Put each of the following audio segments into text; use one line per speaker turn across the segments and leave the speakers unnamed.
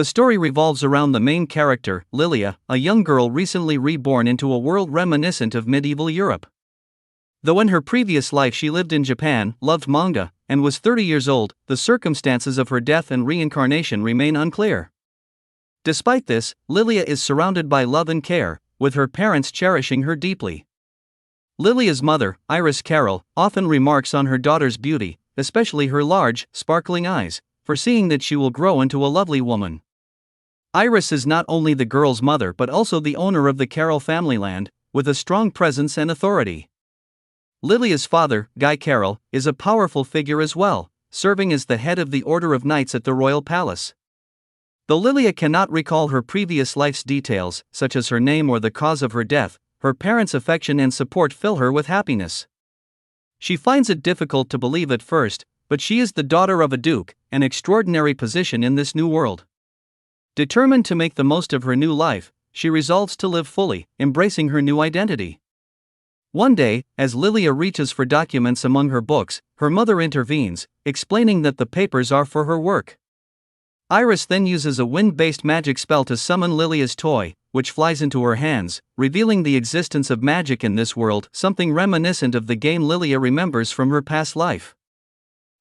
The story revolves around the main character, Lilia, a young girl recently reborn into a world reminiscent of medieval Europe. Though in her previous life she lived in Japan, loved manga, and was 30 years old, the circumstances of her death and reincarnation remain unclear. Despite this, Lilia is surrounded by love and care, with her parents cherishing her deeply. Lilia's mother, Iris Carroll, often remarks on her daughter's beauty, especially her large, sparkling eyes, foreseeing that she will grow into a lovely woman. Iris is not only the girl's mother but also the owner of the Carroll family land, with a strong presence and authority. Lilia's father, Guy Carroll, is a powerful figure as well, serving as the head of the Order of Knights at the royal palace. Though Lilia cannot recall her previous life's details, such as her name or the cause of her death, her parents' affection and support fill her with happiness. She finds it difficult to believe at first, but she is the daughter of a duke, an extraordinary position in this new world. Determined to make the most of her new life, she resolves to live fully, embracing her new identity. One day, as Lilia reaches for documents among her books, her mother intervenes, explaining that the papers are for her work. Iris then uses a wind-based magic spell to summon Lilia's toy, which flies into her hands, revealing the existence of magic in this world, something reminiscent of the game Lilia remembers from her past life.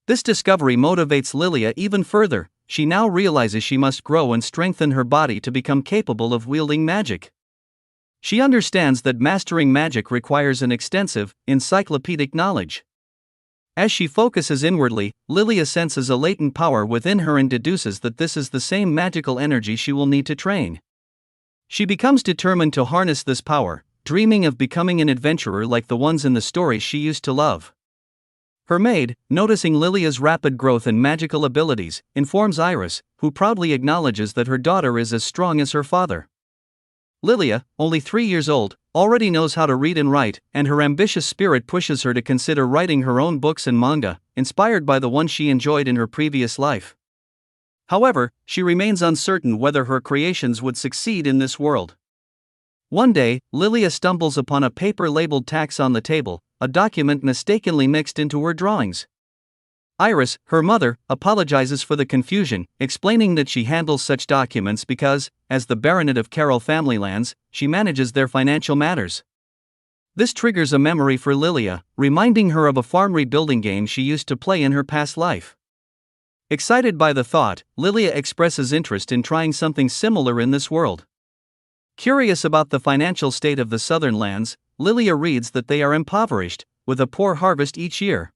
This discovery motivates Lilia even further. She now realizes she must grow and strengthen her body to become capable of wielding magic. She understands that mastering magic requires an extensive, encyclopedic knowledge. As she focuses inwardly, Lilia senses a latent power within her and deduces that this is the same magical energy she will need to train. She becomes determined to harness this power, dreaming of becoming an adventurer like the ones in the stories she used to love. Her maid, noticing Lilia's rapid growth and magical abilities, informs Iris, who proudly acknowledges that her daughter is as strong as her father. Lilia, only 3 years old, already knows how to read and write, and her ambitious spirit pushes her to consider writing her own books and manga, inspired by the ones she enjoyed in her previous life. However, she remains uncertain whether her creations would succeed in this world. One day, Lilia stumbles upon a paper labeled tax on the table, a document mistakenly mixed into her drawings. Iris, her mother, apologizes for the confusion, explaining that she handles such documents because, as the baronet of Carroll family lands, she manages their financial matters. This triggers a memory for Lilia, reminding her of a farm rebuilding game she used to play in her past life. Excited by the thought, Lilia expresses interest in trying something similar in this world. Curious about the financial state of the southern lands, Lilia reads that they are impoverished, with a poor harvest each year.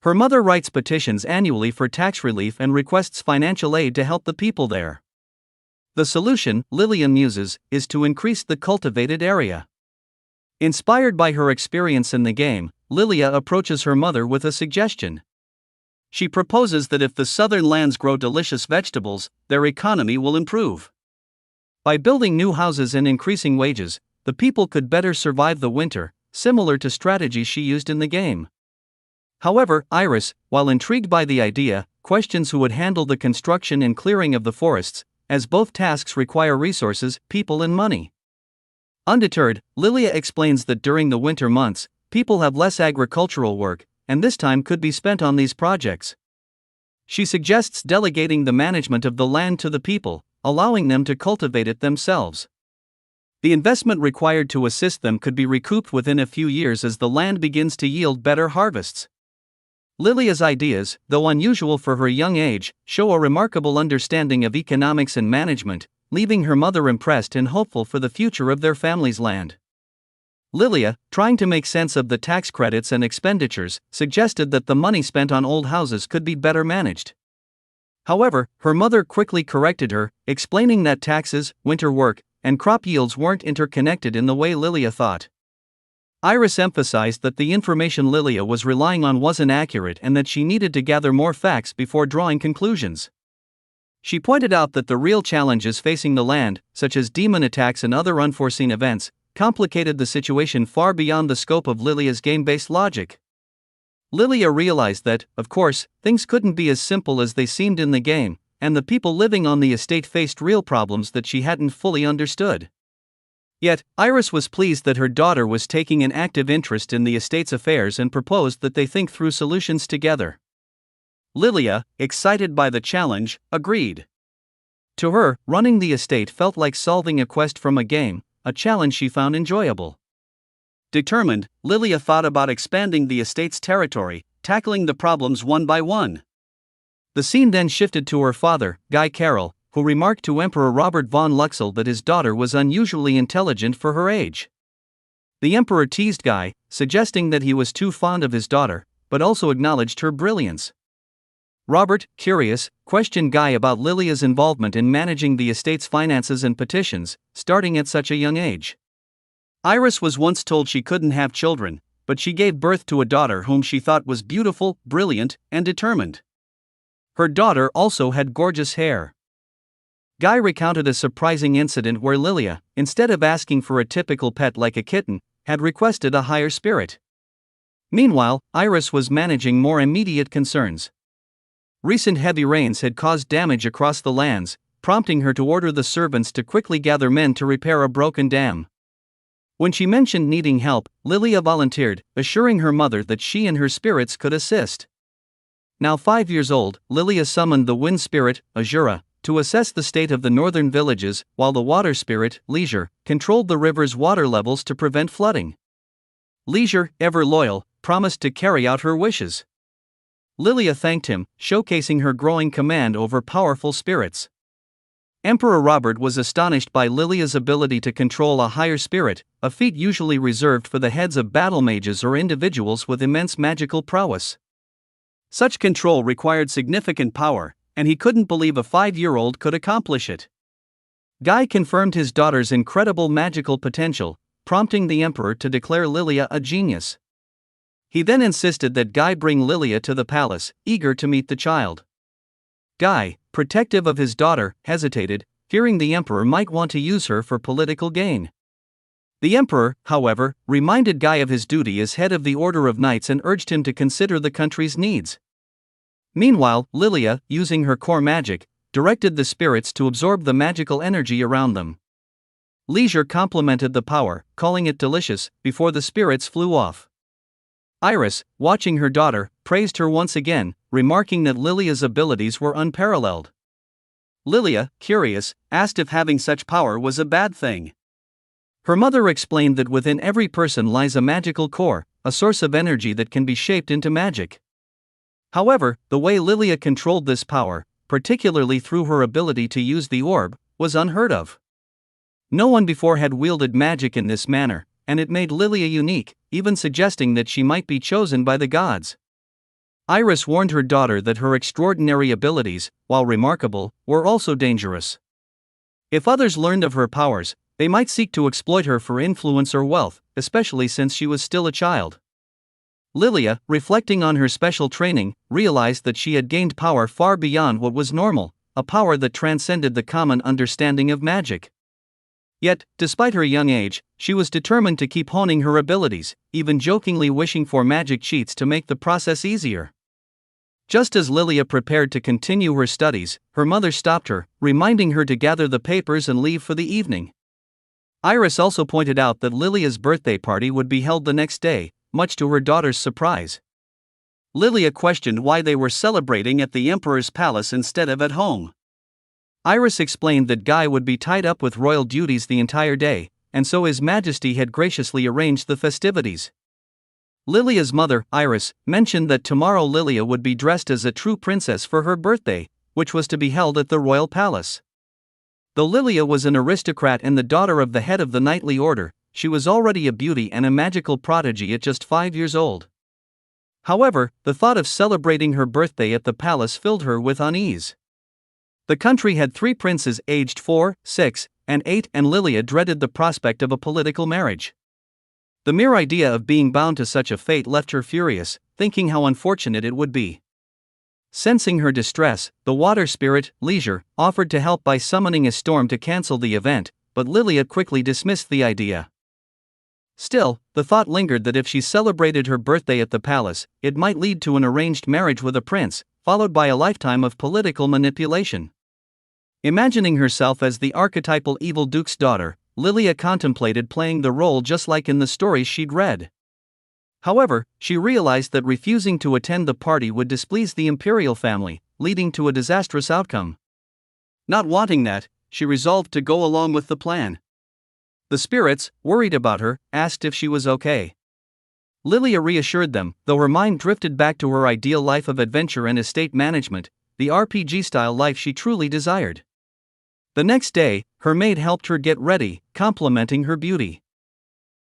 Her mother writes petitions annually for tax relief and requests financial aid to help the people there. The solution, Lilia muses, is to increase the cultivated area. Inspired by her experience in the game, Lilia approaches her mother with a suggestion. She proposes that if the southern lands grow delicious vegetables, their economy will improve. By building new houses and increasing wages, the people could better survive the winter, similar to strategies she used in the game. However, Iris, while intrigued by the idea, questions who would handle the construction and clearing of the forests, as both tasks require resources, people and money. Undeterred, Lilia explains that during the winter months, people have less agricultural work, and this time could be spent on these projects. She suggests delegating the management of the land to the people, allowing them to cultivate it themselves. The investment required to assist them could be recouped within a few years as the land begins to yield better harvests. Lilia's ideas, though unusual for her young age, show a remarkable understanding of economics and management, leaving her mother impressed and hopeful for the future of their family's land. Lilia, trying to make sense of the tax credits and expenditures, suggested that the money spent on old houses could be better managed. However, her mother quickly corrected her, explaining that taxes, winter work, and crop yields weren't interconnected in the way Lilia thought. Iris emphasized that the information Lilia was relying on wasn't accurate and that she needed to gather more facts before drawing conclusions. She pointed out that the real challenges facing the land, such as demon attacks and other unforeseen events, complicated the situation far beyond the scope of Lilia's game-based logic. Lilia realized that, of course, things couldn't be as simple as they seemed in the game, and the people living on the estate faced real problems that she hadn't fully understood. Yet, Iris was pleased that her daughter was taking an active interest in the estate's affairs and proposed that they think through solutions together. Lilia, excited by the challenge, agreed. To her, running the estate felt like solving a quest from a game, a challenge she found enjoyable. Determined, Lilia thought about expanding the estate's territory, tackling the problems one by one. The scene then shifted to her father, Guy Carroll, who remarked to Emperor Robert von Luxel that his daughter was unusually intelligent for her age. The emperor teased Guy, suggesting that he was too fond of his daughter, but also acknowledged her brilliance. Robert, curious, questioned Guy about Lilia's involvement in managing the estate's finances and petitions, starting at such a young age. Iris was once told she couldn't have children, but she gave birth to a daughter whom she thought was beautiful, brilliant, and determined. Her daughter also had gorgeous hair. Guy recounted a surprising incident where Lilia, instead of asking for a typical pet like a kitten, had requested a higher spirit. Meanwhile, Iris was managing more immediate concerns. Recent heavy rains had caused damage across the lands, prompting her to order the servants to quickly gather men to repair a broken dam. When she mentioned needing help, Lilia volunteered, assuring her mother that she and her spirits could assist. Now 5 years old, Lilia summoned the wind spirit, Azura, to assess the state of the northern villages, while the water spirit, Leisure, controlled the river's water levels to prevent flooding. Leisure, ever loyal, promised to carry out her wishes. Lilia thanked him, showcasing her growing command over powerful spirits. Emperor Robert was astonished by Lilia's ability to control a higher spirit, a feat usually reserved for the heads of battle mages or individuals with immense magical prowess. Such control required significant power, and he couldn't believe a 5-year-old could accomplish it. Guy confirmed his daughter's incredible magical potential, prompting the emperor to declare Lilia a genius. He then insisted that Guy bring Lilia to the palace, eager to meet the child. Guy, protective of his daughter, hesitated, fearing the emperor might want to use her for political gain. The emperor, however, reminded Guy of his duty as head of the Order of Knights and urged him to consider the country's needs. Meanwhile, Lilia, using her core magic, directed the spirits to absorb the magical energy around them. Leisure complemented the power, calling it delicious, before the spirits flew off. Iris, watching her daughter, praised her once again, remarking that Lilia's abilities were unparalleled. Lilia, curious, asked if having such power was a bad thing. Her mother explained that within every person lies a magical core, a source of energy that can be shaped into magic. However, the way Lilia controlled this power, particularly through her ability to use the orb, was unheard of. No one before had wielded magic in this manner, and it made Lilia unique, even suggesting that she might be chosen by the gods. Iris warned her daughter that her extraordinary abilities, while remarkable, were also dangerous. If others learned of her powers, they might seek to exploit her for influence or wealth, especially since she was still a child. Lilia, reflecting on her special training, realized that she had gained power far beyond what was normal, a power that transcended the common understanding of magic. Yet, despite her young age, she was determined to keep honing her abilities, even jokingly wishing for magic cheats to make the process easier. Just as Lilia prepared to continue her studies, her mother stopped her, reminding her to gather the papers and leave for the evening. Iris also pointed out that Lilia's birthday party would be held the next day, much to her daughter's surprise. Lilia questioned why they were celebrating at the emperor's palace instead of at home. Iris explained that Guy would be tied up with royal duties the entire day, and so His Majesty had graciously arranged the festivities. Lilia's mother, Iris, mentioned that tomorrow Lilia would be dressed as a true princess for her birthday, which was to be held at the royal palace. Though Lilia was an aristocrat and the daughter of the head of the knightly order, she was already a beauty and a magical prodigy at just 5 years old. However, the thought of celebrating her birthday at the palace filled her with unease. The country had 3 princes aged 4, 6, and 8, and Lilia dreaded the prospect of a political marriage. The mere idea of being bound to such a fate left her furious, thinking how unfortunate it would be. Sensing her distress, the water spirit, Leisure, offered to help by summoning a storm to cancel the event, but Lilia quickly dismissed the idea. Still, the thought lingered that if she celebrated her birthday at the palace, it might lead to an arranged marriage with a prince, followed by a lifetime of political manipulation. Imagining herself as the archetypal evil duke's daughter, Lilia contemplated playing the role just like in the stories she'd read. However, she realized that refusing to attend the party would displease the imperial family, leading to a disastrous outcome. Not wanting that, she resolved to go along with the plan. The spirits, worried about her, asked if she was okay. Lilia reassured them, though her mind drifted back to her ideal life of adventure and estate management, the RPG-style life she truly desired. The next day, her maid helped her get ready, complimenting her beauty.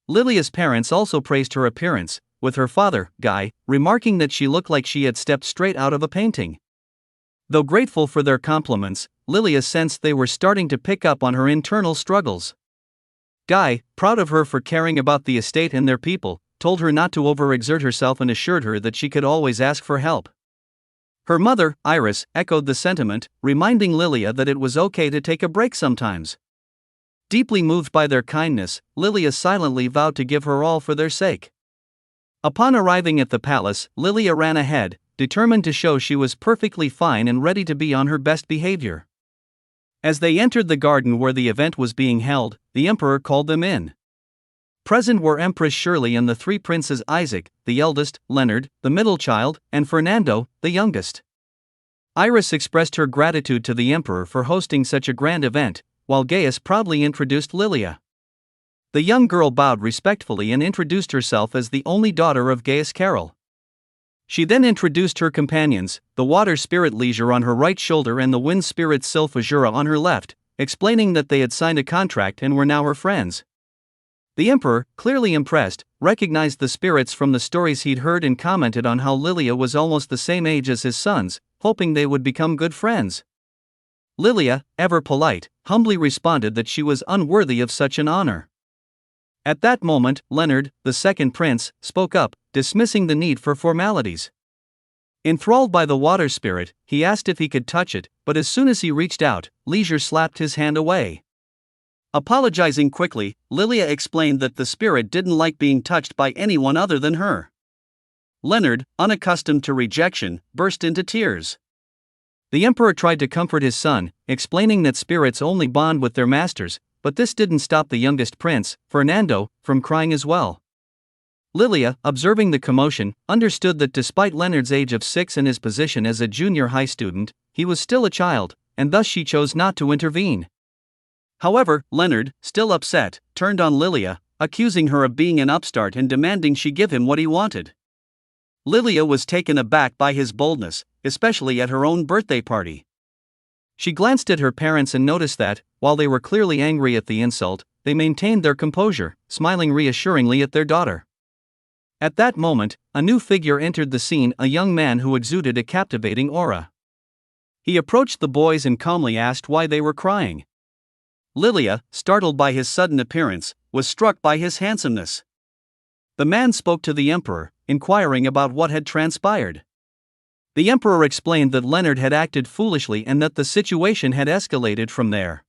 Lilia's parents also praised her appearance, with her father, Guy, remarking that she looked like she had stepped straight out of a painting. Though grateful for their compliments, Lilia sensed they were starting to pick up on her internal struggles. Guy, proud of her for caring about the estate and their people, told her not to overexert herself and assured her that she could always ask for help. Her mother, Iris, echoed the sentiment, reminding Lilia that it was okay to take a break sometimes. Deeply moved by their kindness, Lilia silently vowed to give her all for their sake. Upon arriving at the palace, Lilia ran ahead, determined to show she was perfectly fine and ready to be on her best behavior. As they entered the garden where the event was being held, the emperor called them in. Present were Empress Shirley and the three princes: Isaac, the eldest, Leonard, the middle child, and Fernando, the youngest. Iris expressed her gratitude to the emperor for hosting such a grand event, while Gaius proudly introduced Lilia. The young girl bowed respectfully and introduced herself as the only daughter of Gaius Carol. She then introduced her companions, the water spirit Leisure on her right shoulder and the wind spirit Sylphajura on her left, explaining that they had signed a contract and were now her friends. The emperor, clearly impressed, recognized the spirits from the stories he'd heard and commented on how Lilia was almost the same age as his sons, hoping they would become good friends. Lilia, ever polite, humbly responded that she was unworthy of such an honor. At that moment, Leonard, the second prince, spoke up, dismissing the need for formalities. Enthralled by the water spirit, he asked if he could touch it, but as soon as he reached out, Leisure slapped his hand away. Apologizing quickly, Lilia explained that the spirit didn't like being touched by anyone other than her. Leonard, unaccustomed to rejection, burst into tears. The emperor tried to comfort his son, explaining that spirits only bond with their masters, but this didn't stop the youngest prince, Fernando, from crying as well. Lilia, observing the commotion, understood that despite Leonard's age of 6 and his position as a junior high student, he was still a child, and thus she chose not to intervene. However, Leonard, still upset, turned on Lilia, accusing her of being an upstart and demanding she give him what he wanted. Lilia was taken aback by his boldness, especially at her own birthday party. She glanced at her parents and noticed that, while they were clearly angry at the insult, they maintained their composure, smiling reassuringly at their daughter. At that moment, a new figure entered the scene, a young man who exuded a captivating aura. He approached the boys and calmly asked why they were crying. Lilia, startled by his sudden appearance, was struck by his handsomeness. The man spoke to the emperor, inquiring about what had transpired. The emperor explained that Leonard had acted foolishly and that the situation had escalated from there.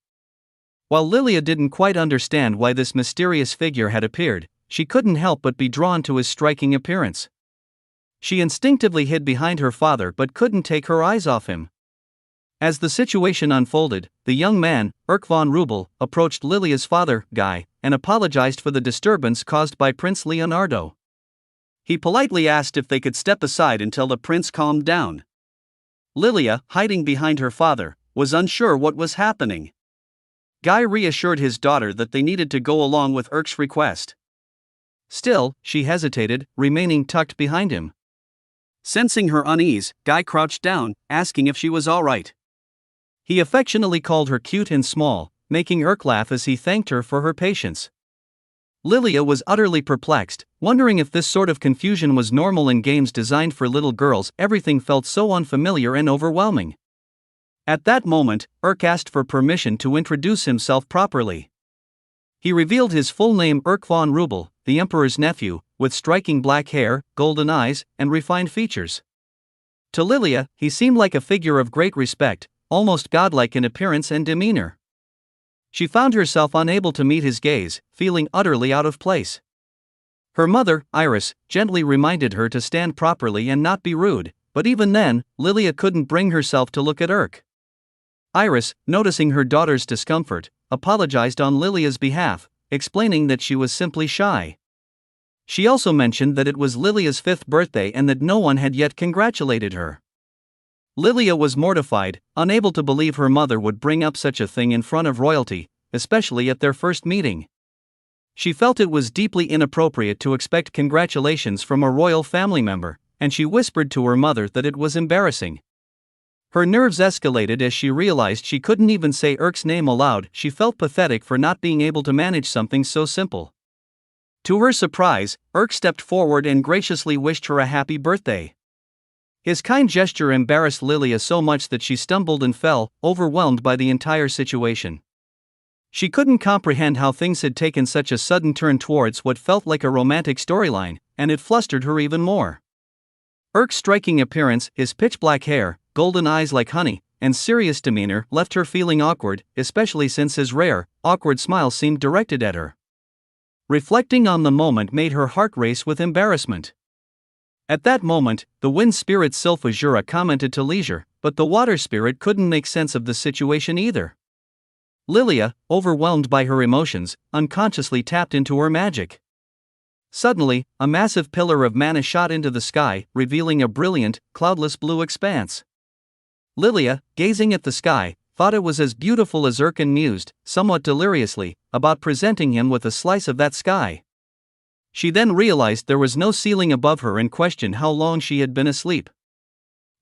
While Lilia didn't quite understand why this mysterious figure had appeared, she couldn't help but be drawn to his striking appearance. She instinctively hid behind her father but couldn't take her eyes off him. As the situation unfolded, the young man, Erk von Rubel, approached Lilia's father, Guy, and apologized for the disturbance caused by Prince Leonardo. He politely asked if they could step aside until the prince calmed down. Lilia, hiding behind her father, was unsure what was happening. Guy reassured his daughter that they needed to go along with Erk's request. Still, she hesitated, remaining tucked behind him. Sensing her unease, Guy crouched down, asking if she was all right. He affectionately called her cute and small, making Erk laugh as he thanked her for her patience. Lilia was utterly perplexed, wondering if this sort of confusion was normal in games designed for little girls. Everything felt so unfamiliar and overwhelming. At that moment, Erk asked for permission to introduce himself properly. He revealed his full name: Erk von Rubel, the emperor's nephew, with striking black hair, golden eyes, and refined features. To Lilia, he seemed like a figure of great respect, almost godlike in appearance and demeanor. She found herself unable to meet his gaze, feeling utterly out of place. Her mother, Iris, gently reminded her to stand properly and not be rude, but even then, Lilia couldn't bring herself to look at Erk. Iris, noticing her daughter's discomfort, apologized on Lilia's behalf, explaining that she was simply shy. She also mentioned that it was Lilia's 5th birthday and that no one had yet congratulated her. Lilia was mortified, unable to believe her mother would bring up such a thing in front of royalty, especially at their first meeting. She felt it was deeply inappropriate to expect congratulations from a royal family member, and she whispered to her mother that it was embarrassing. Her nerves escalated as she realized she couldn't even say Erk's name aloud. She felt pathetic for not being able to manage something so simple. To her surprise, Erk stepped forward and graciously wished her a happy birthday. His kind gesture embarrassed Lilia so much that she stumbled and fell, overwhelmed by the entire situation. She couldn't comprehend how things had taken such a sudden turn towards what felt like a romantic storyline, and it flustered her even more. Erk's striking appearance, his pitch-black hair, golden eyes like honey, and serious demeanor left her feeling awkward, especially since his rare, awkward smile seemed directed at her. Reflecting on the moment made her heart race with embarrassment. At that moment, the wind spirit Sylphajura commented to Leisure, but the water spirit couldn't make sense of the situation either. Lilia, overwhelmed by her emotions, unconsciously tapped into her magic. Suddenly, a massive pillar of mana shot into the sky, revealing a brilliant, cloudless blue expanse. Lilia, gazing at the sky, thought it was as beautiful as Erk and mused, somewhat deliriously, about presenting him with a slice of that sky. She then realized there was no ceiling above her and questioned how long she had been asleep.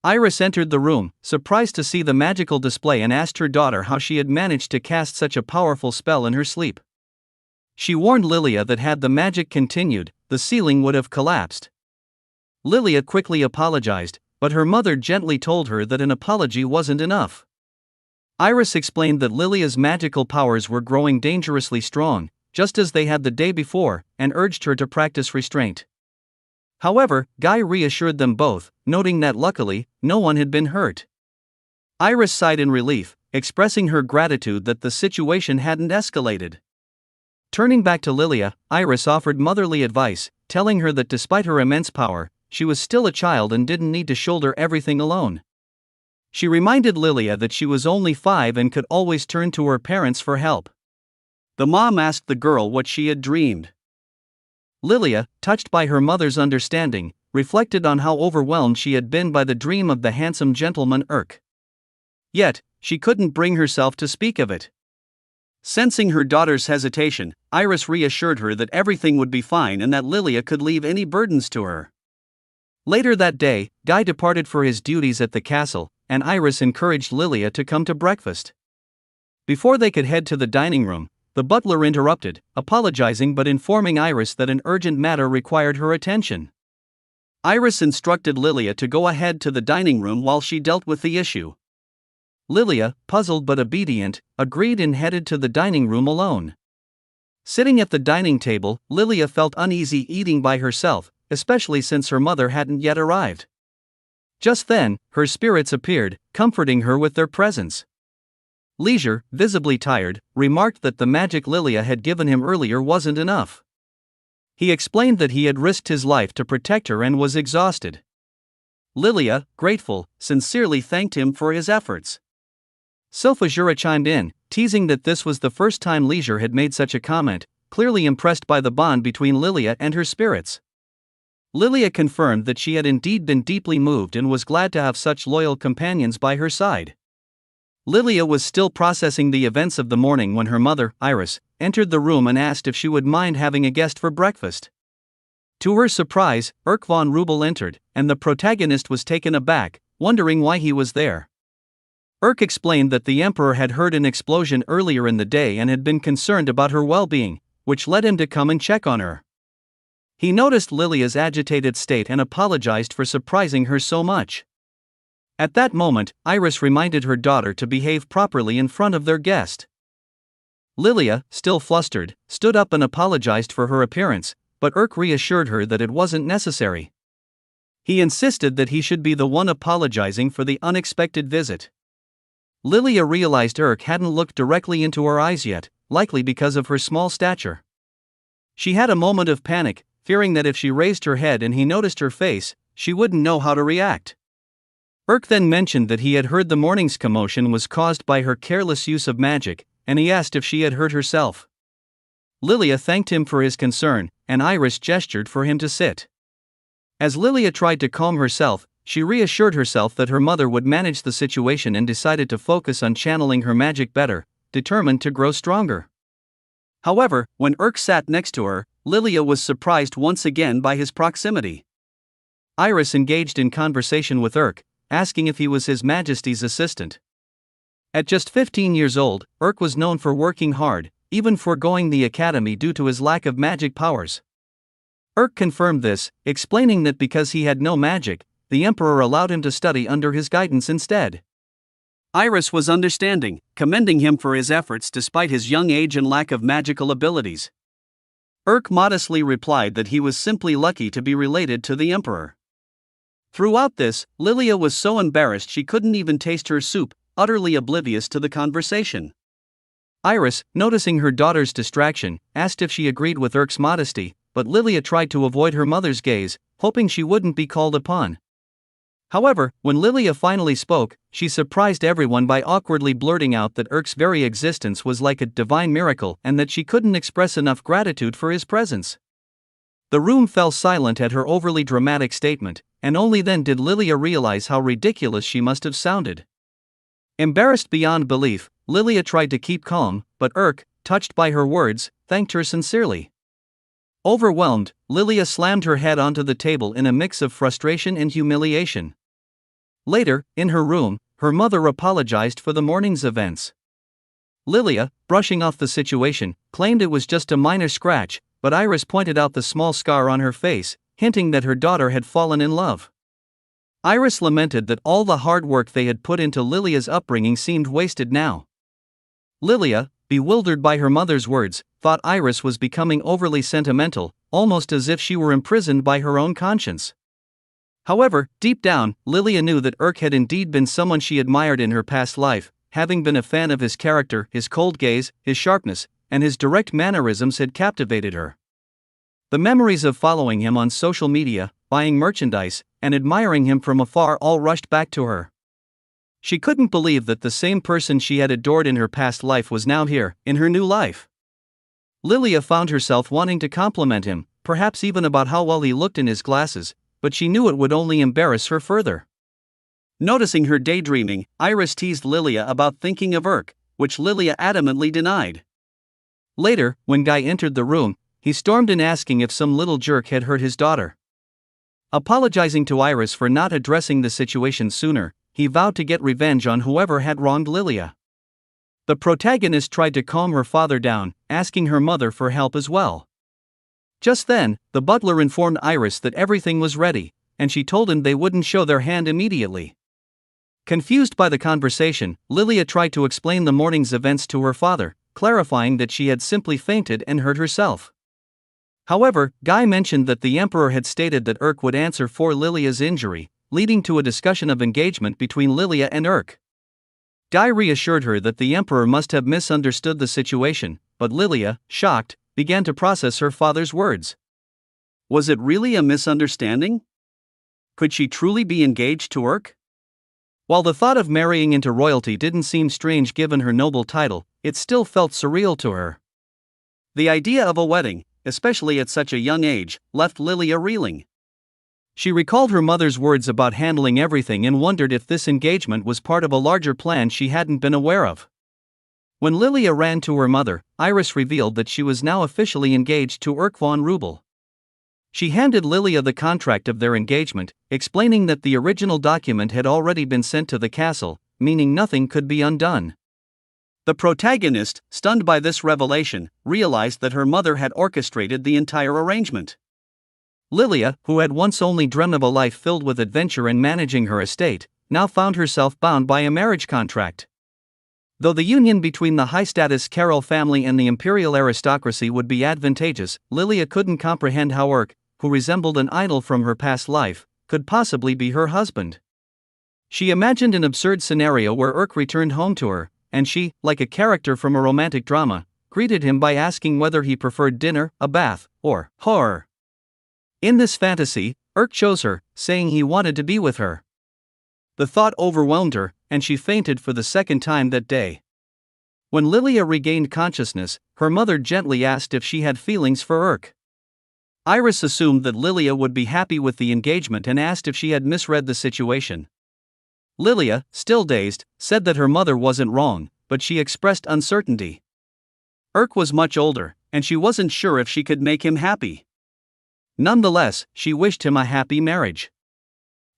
Iris entered the room, surprised to see the magical display, and asked her daughter how she had managed to cast such a powerful spell in her sleep. She warned Lilia that had the magic continued, the ceiling would have collapsed. Lilia quickly apologized, but her mother gently told her that an apology wasn't enough. Iris explained that Lilia's magical powers were growing dangerously strong, just as they had the day before, and urged her to practice restraint. However, Guy reassured them both, noting that luckily, no one had been hurt. Iris sighed in relief, expressing her gratitude that the situation hadn't escalated. Turning back to Lilia, Iris offered motherly advice, telling her that despite her immense power, she was still a child and didn't need to shoulder everything alone. She reminded Lilia that she was only 5 and could always turn to her parents for help. The mom asked the girl what she had dreamed. Lilia, touched by her mother's understanding, reflected on how overwhelmed she had been by the dream of the handsome gentleman Erk. Yet, she couldn't bring herself to speak of it. Sensing her daughter's hesitation, Iris reassured her that everything would be fine and that Lilia could leave any burdens to her. Later that day, Guy departed for his duties at the castle, and Iris encouraged Lilia to come to breakfast. Before they could head to the dining room, the butler interrupted, apologizing but informing Iris that an urgent matter required her attention. Iris instructed Lilia to go ahead to the dining room while she dealt with the issue. Lilia, puzzled but obedient, agreed and headed to the dining room alone. Sitting at the dining table, Lilia felt uneasy eating by herself, especially since her mother hadn't yet arrived. Just then, her spirits appeared, comforting her with their presence. Leisure, visibly tired, remarked that the magic Lilia had given him earlier wasn't enough. He explained that he had risked his life to protect her and was exhausted. Lilia, grateful, sincerely thanked him for his efforts. Sylphajura chimed in, teasing that this was the first time Leisure had made such a comment, clearly impressed by the bond between Lilia and her spirits. Lilia confirmed that she had indeed been deeply moved and was glad to have such loyal companions by her side. Lilia was still processing the events of the morning when her mother, Iris, entered the room and asked if she would mind having a guest for breakfast. To her surprise, Erk von Rubel entered, and the protagonist was taken aback, wondering why he was there. Erk explained that the Emperor had heard an explosion earlier in the day and had been concerned about her well-being, which led him to come and check on her. He noticed Lilia's agitated state and apologized for surprising her so much. At that moment, Iris reminded her daughter to behave properly in front of their guest. Lilia, still flustered, stood up and apologized for her appearance, but Erk reassured her that it wasn't necessary. He insisted that he should be the one apologizing for the unexpected visit. Lilia realized Erk hadn't looked directly into her eyes yet, likely because of her small stature. She had a moment of panic, fearing that if she raised her head and he noticed her face, she wouldn't know how to react. Erk then mentioned that he had heard the morning's commotion was caused by her careless use of magic, and he asked if she had hurt herself. Lilia thanked him for his concern, and Iris gestured for him to sit. As Lilia tried to calm herself, she reassured herself that her mother would manage the situation and decided to focus on channeling her magic better, determined to grow stronger. However, when Urk sat next to her, Lilia was surprised once again by his proximity. Iris engaged in conversation with Urk, asking if he was His Majesty's assistant. At just 15 years old, Urk was known for working hard, even foregoing the academy due to his lack of magic powers. Urk confirmed this, explaining that because he had no magic, the Emperor allowed him to study under his guidance instead. Iris was understanding, commending him for his efforts despite his young age and lack of magical abilities. Urk modestly replied that he was simply lucky to be related to the Emperor. Throughout this, Lilia was so embarrassed she couldn't even taste her soup, utterly oblivious to the conversation. Iris, noticing her daughter's distraction, asked if she agreed with Urk's modesty, but Lilia tried to avoid her mother's gaze, hoping she wouldn't be called upon. However, when Lilia finally spoke, she surprised everyone by awkwardly blurting out that Urk's very existence was like a divine miracle and that she couldn't express enough gratitude for his presence. The room fell silent at her overly dramatic statement, and only then did Lilia realize how ridiculous she must have sounded. Embarrassed beyond belief, Lilia tried to keep calm, but Urk, touched by her words, thanked her sincerely. Overwhelmed, Lilia slammed her head onto the table in a mix of frustration and humiliation. Later, in her room, her mother apologized for the morning's events. Lilia, brushing off the situation, claimed it was just a minor scratch, but Iris pointed out the small scar on her face, hinting that her daughter had fallen in love. Iris lamented that all the hard work they had put into Lilia's upbringing seemed wasted now. Lilia, bewildered by her mother's words, thought Iris was becoming overly sentimental, almost as if she were imprisoned by her own conscience. However, deep down, Lilia knew that Urk had indeed been someone she admired in her past life, having been a fan of his character, his cold gaze, his sharpness, and his direct mannerisms had captivated her. The memories of following him on social media, buying merchandise, and admiring him from afar all rushed back to her. She couldn't believe that the same person she had adored in her past life was now here, in her new life. Lilia found herself wanting to compliment him, perhaps even about how well he looked in his glasses, but she knew it would only embarrass her further. Noticing her daydreaming, Iris teased Lilia about thinking of Urk, which Lilia adamantly denied. Later, when Guy entered the room, he stormed in asking if some little jerk had hurt his daughter. Apologizing to Iris for not addressing the situation sooner, he vowed to get revenge on whoever had wronged Lilia. The protagonist tried to calm her father down, asking her mother for help as well. Just then, the butler informed Iris that everything was ready, and she told him they wouldn't show their hand immediately. Confused by the conversation, Lilia tried to explain the morning's events to her father, clarifying that she had simply fainted and hurt herself. However, Guy mentioned that the Emperor had stated that Urk would answer for Lilia's injury, leading to a discussion of engagement between Lilia and Urk. Guy reassured her that the Emperor must have misunderstood the situation, but Lilia, shocked, began to process her father's words. Was it really a misunderstanding? Could she truly be engaged to Urk? While the thought of marrying into royalty didn't seem strange given her noble title, it still felt surreal to her. The idea of a wedding, especially at such a young age, left Lilia reeling. She recalled her mother's words about handling everything and wondered if this engagement was part of a larger plan she hadn't been aware of. When Lilia ran to her mother, Iris revealed that she was now officially engaged to Urk von Rubel. She handed Lilia the contract of their engagement, explaining that the original document had already been sent to the castle, meaning nothing could be undone. The protagonist, stunned by this revelation, realized that her mother had orchestrated the entire arrangement. Lilia, who had once only dreamt of a life filled with adventure and managing her estate, now found herself bound by a marriage contract. Though the union between the high-status Carroll family and the imperial aristocracy would be advantageous, Lilia couldn't comprehend how Urk, who resembled an idol from her past life, could possibly be her husband. She imagined an absurd scenario where Urk returned home to her, and she, like a character from a romantic drama, greeted him by asking whether he preferred dinner, a bath, or horror. In this fantasy, Urk chose her, saying he wanted to be with her. The thought overwhelmed her, and she fainted for the second time that day. When Lilia regained consciousness, her mother gently asked if she had feelings for Urk. Iris assumed that Lilia would be happy with the engagement and asked if she had misread the situation. Lilia, still dazed, said that her mother wasn't wrong, but she expressed uncertainty. Erk was much older, and she wasn't sure if she could make him happy. Nonetheless, she wished him a happy marriage.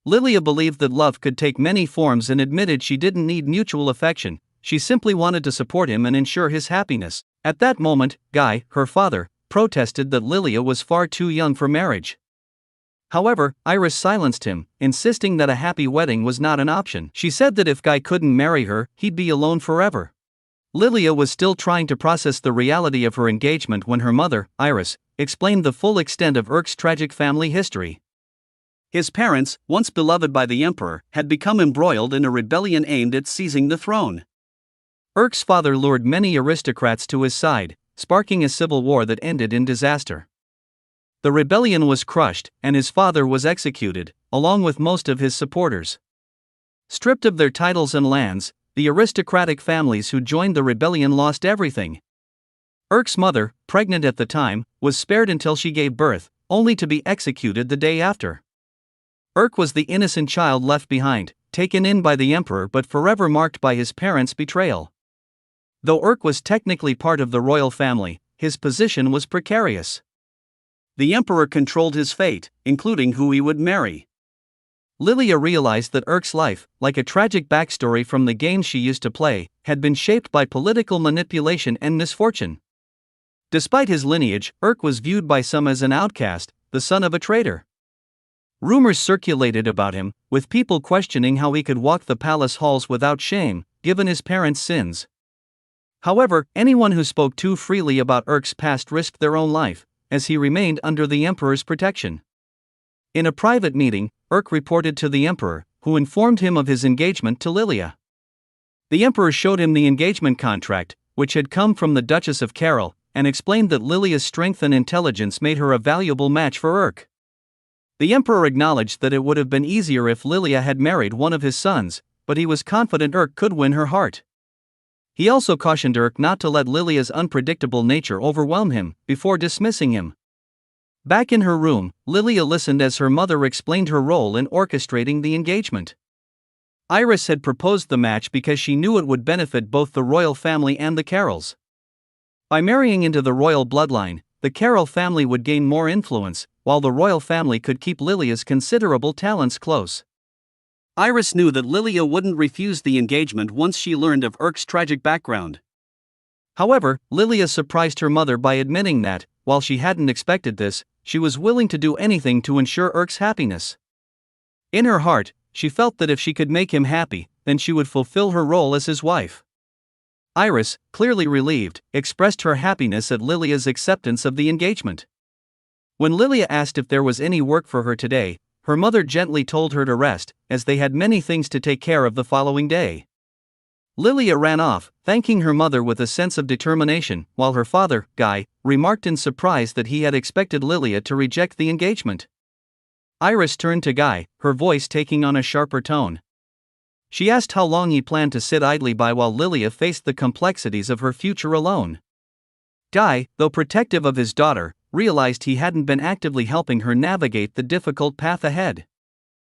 Lilia believed that love could take many forms and admitted she didn't need mutual affection, she simply wanted to support him and ensure his happiness. At that moment, Guy, her father, protested that Lilia was far too young for marriage. However, Iris silenced him, insisting that a happy wedding was not an option. She said that if Guy couldn't marry her, he'd be alone forever. Lilia was still trying to process the reality of her engagement when her mother, Iris, explained the full extent of Erk's tragic family history. His parents, once beloved by the emperor, had become embroiled in a rebellion aimed at seizing the throne. Erk's father lured many aristocrats to his side, sparking a civil war that ended in disaster. The rebellion was crushed, and his father was executed, along with most of his supporters. Stripped of their titles and lands, the aristocratic families who joined the rebellion lost everything. Erk's mother, pregnant at the time, was spared until she gave birth, only to be executed the day after. Erk was the innocent child left behind, taken in by the emperor but forever marked by his parents' betrayal. Though Erk was technically part of the royal family, his position was precarious. The emperor controlled his fate, including who he would marry. Lilia realized that Erk's life, like a tragic backstory from the games she used to play, had been shaped by political manipulation and misfortune. Despite his lineage, Erk was viewed by some as an outcast, the son of a traitor. Rumors circulated about him, with people questioning how he could walk the palace halls without shame, given his parents' sins. However, anyone who spoke too freely about Erk's past risked their own life, as he remained under the emperor's protection. In a private meeting, Erk reported to the emperor, who informed him of his engagement to Lilia. The emperor showed him the engagement contract, which had come from the Duchess of Carroll, and explained that Lilia's strength and intelligence made her a valuable match for Erk. The emperor acknowledged that it would have been easier if Lilia had married one of his sons, but he was confident Erk could win her heart. He also cautioned Erk not to let Lilia's unpredictable nature overwhelm him, before dismissing him. Back in her room, Lilia listened as her mother explained her role in orchestrating the engagement. Iris had proposed the match because she knew it would benefit both the royal family and the Carrolls. By marrying into the royal bloodline, the Carroll family would gain more influence, while the royal family could keep Lilia's considerable talents close. Iris knew that Lilia wouldn't refuse the engagement once she learned of Erk's tragic background. However, Lilia surprised her mother by admitting that, while she hadn't expected this, she was willing to do anything to ensure Erk's happiness. In her heart, she felt that if she could make him happy, then she would fulfill her role as his wife. Iris, clearly relieved, expressed her happiness at Lilia's acceptance of the engagement. When Lilia asked if there was any work for her today, her mother gently told her to rest, as they had many things to take care of the following day. Lilia ran off, thanking her mother with a sense of determination, while her father, Guy, remarked in surprise that he had expected Lilia to reject the engagement. Iris turned to Guy, her voice taking on a sharper tone. She asked how long he planned to sit idly by while Lilia faced the complexities of her future alone. Guy, though protective of his daughter, realized he hadn't been actively helping her navigate the difficult path ahead.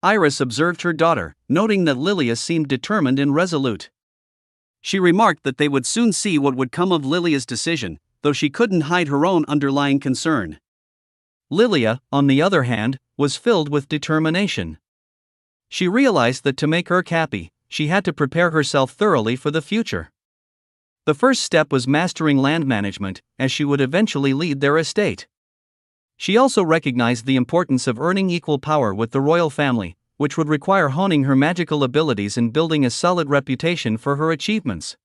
Iris observed her daughter, noting that Lilia seemed determined and resolute. She remarked that they would soon see what would come of Lilia's decision, though she couldn't hide her own underlying concern. Lilia, on the other hand, was filled with determination. She realized that to make Erk happy, she had to prepare herself thoroughly for the future. The first step was mastering land management, as she would eventually lead their estate. She also recognized the importance of earning equal power with the royal family, which would require honing her magical abilities and building a solid reputation for her achievements.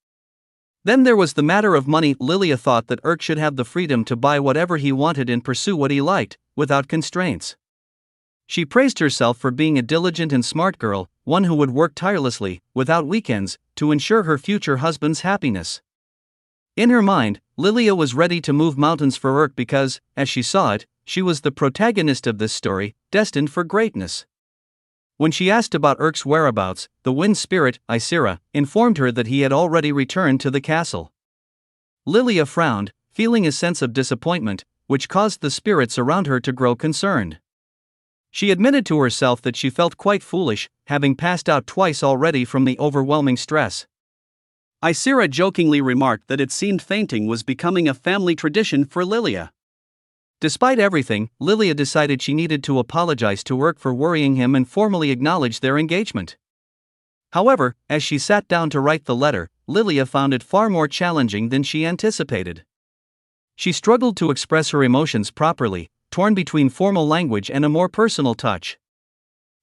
Then there was the matter of money. Lilia thought that Erk should have the freedom to buy whatever he wanted and pursue what he liked, without constraints. She praised herself for being a diligent and smart girl, one who would work tirelessly, without weekends, to ensure her future husband's happiness. In her mind, Lilia was ready to move mountains for Erk because, as she saw it, she was the protagonist of this story, destined for greatness. When she asked about Erk's whereabouts, the wind spirit, Isira, informed her that he had already returned to the castle. Lilia frowned, feeling a sense of disappointment, which caused the spirits around her to grow concerned. She admitted to herself that she felt quite foolish, having passed out twice already from the overwhelming stress. Isira jokingly remarked that it seemed fainting was becoming a family tradition for Lilia. Despite everything, Lilia decided she needed to apologize to Urk for worrying him and formally acknowledge their engagement. However, as she sat down to write the letter, Lilia found it far more challenging than she anticipated. She struggled to express her emotions properly, torn between formal language and a more personal touch.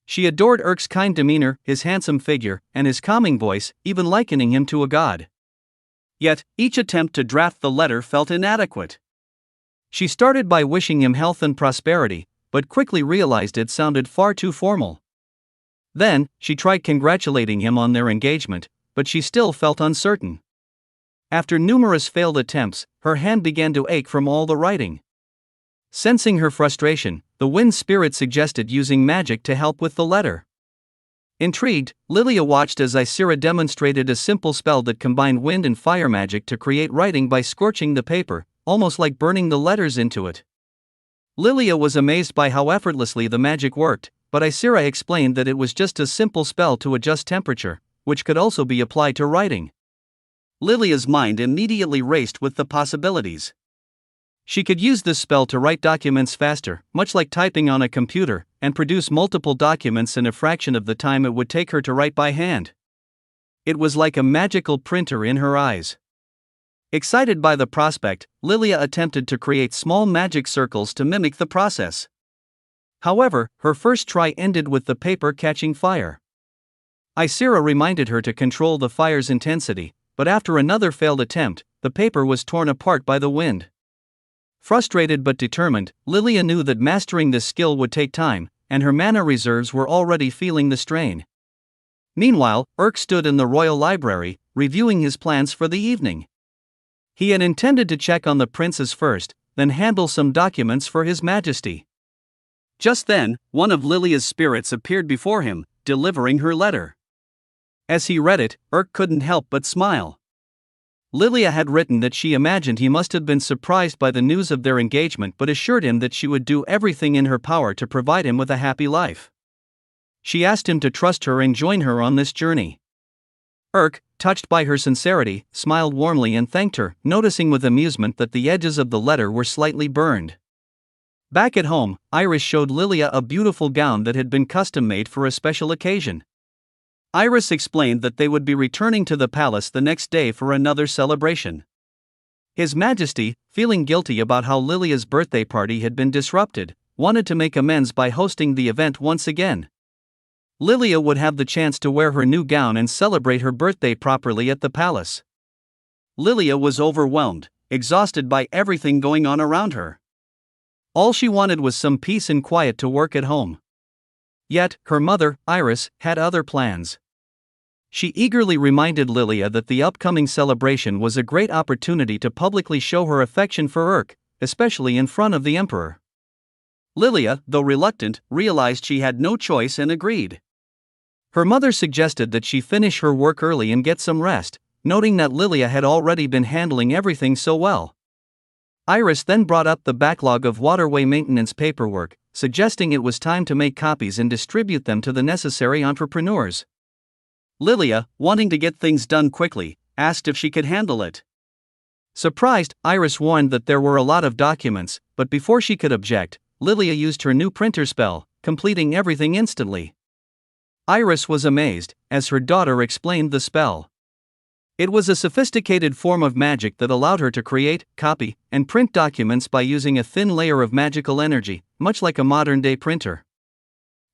She adored Urk's kind demeanor, his handsome figure, and his calming voice, even likening him to a god. Yet, each attempt to draft the letter felt inadequate. She started by wishing him health and prosperity, but quickly realized it sounded far too formal. Then, she tried congratulating him on their engagement, but she still felt uncertain. After numerous failed attempts, her hand began to ache from all the writing. Sensing her frustration, the wind spirit suggested using magic to help with the letter. Intrigued, Lilia watched as Isira demonstrated a simple spell that combined wind and fire magic to create writing by scorching the paper, almost like burning the letters into it. Lilia was amazed by how effortlessly the magic worked, but Isira explained that it was just a simple spell to adjust temperature, which could also be applied to writing. Lilia's mind immediately raced with the possibilities. She could use this spell to write documents faster, much like typing on a computer, and produce multiple documents in a fraction of the time it would take her to write by hand. It was like a magical printer in her eyes. Excited by the prospect, Lilia attempted to create small magic circles to mimic the process. However, her first try ended with the paper catching fire. Isira reminded her to control the fire's intensity, but after another failed attempt, the paper was torn apart by the wind. Frustrated but determined, Lilia knew that mastering this skill would take time, and her mana reserves were already feeling the strain. Meanwhile, Urk stood in the royal library, reviewing his plans for the evening. He had intended to check on the princes first, then handle some documents for His Majesty. Just then, one of Lilia's spirits appeared before him, delivering her letter. As he read it, Urk couldn't help but smile. Lilia had written that she imagined he must have been surprised by the news of their engagement but assured him that she would do everything in her power to provide him with a happy life. She asked him to trust her and join her on this journey. Urk, touched by her sincerity, smiled warmly and thanked her, noticing with amusement that the edges of the letter were slightly burned. Back at home, Iris showed Lilia a beautiful gown that had been custom-made for a special occasion. Iris explained that they would be returning to the palace the next day for another celebration. His Majesty, feeling guilty about how Lilia's birthday party had been disrupted, wanted to make amends by hosting the event once again. Lilia would have the chance to wear her new gown and celebrate her birthday properly at the palace. Lilia was overwhelmed, exhausted by everything going on around her. All she wanted was some peace and quiet to work at home. Yet, her mother, Iris, had other plans. She eagerly reminded Lilia that the upcoming celebration was a great opportunity to publicly show her affection for Urk, especially in front of the emperor. Lilia, though reluctant, realized she had no choice and agreed. Her mother suggested that she finish her work early and get some rest, noting that Lilia had already been handling everything so well. Iris then brought up the backlog of waterway maintenance paperwork, suggesting it was time to make copies and distribute them to the necessary entrepreneurs. Lilia, wanting to get things done quickly, asked if she could handle it. Surprised, Iris warned that there were a lot of documents, but before she could object, Lilia used her new printer spell, completing everything instantly. Iris was amazed, as her daughter explained the spell. It was a sophisticated form of magic that allowed her to create, copy, and print documents by using a thin layer of magical energy, much like a modern-day printer.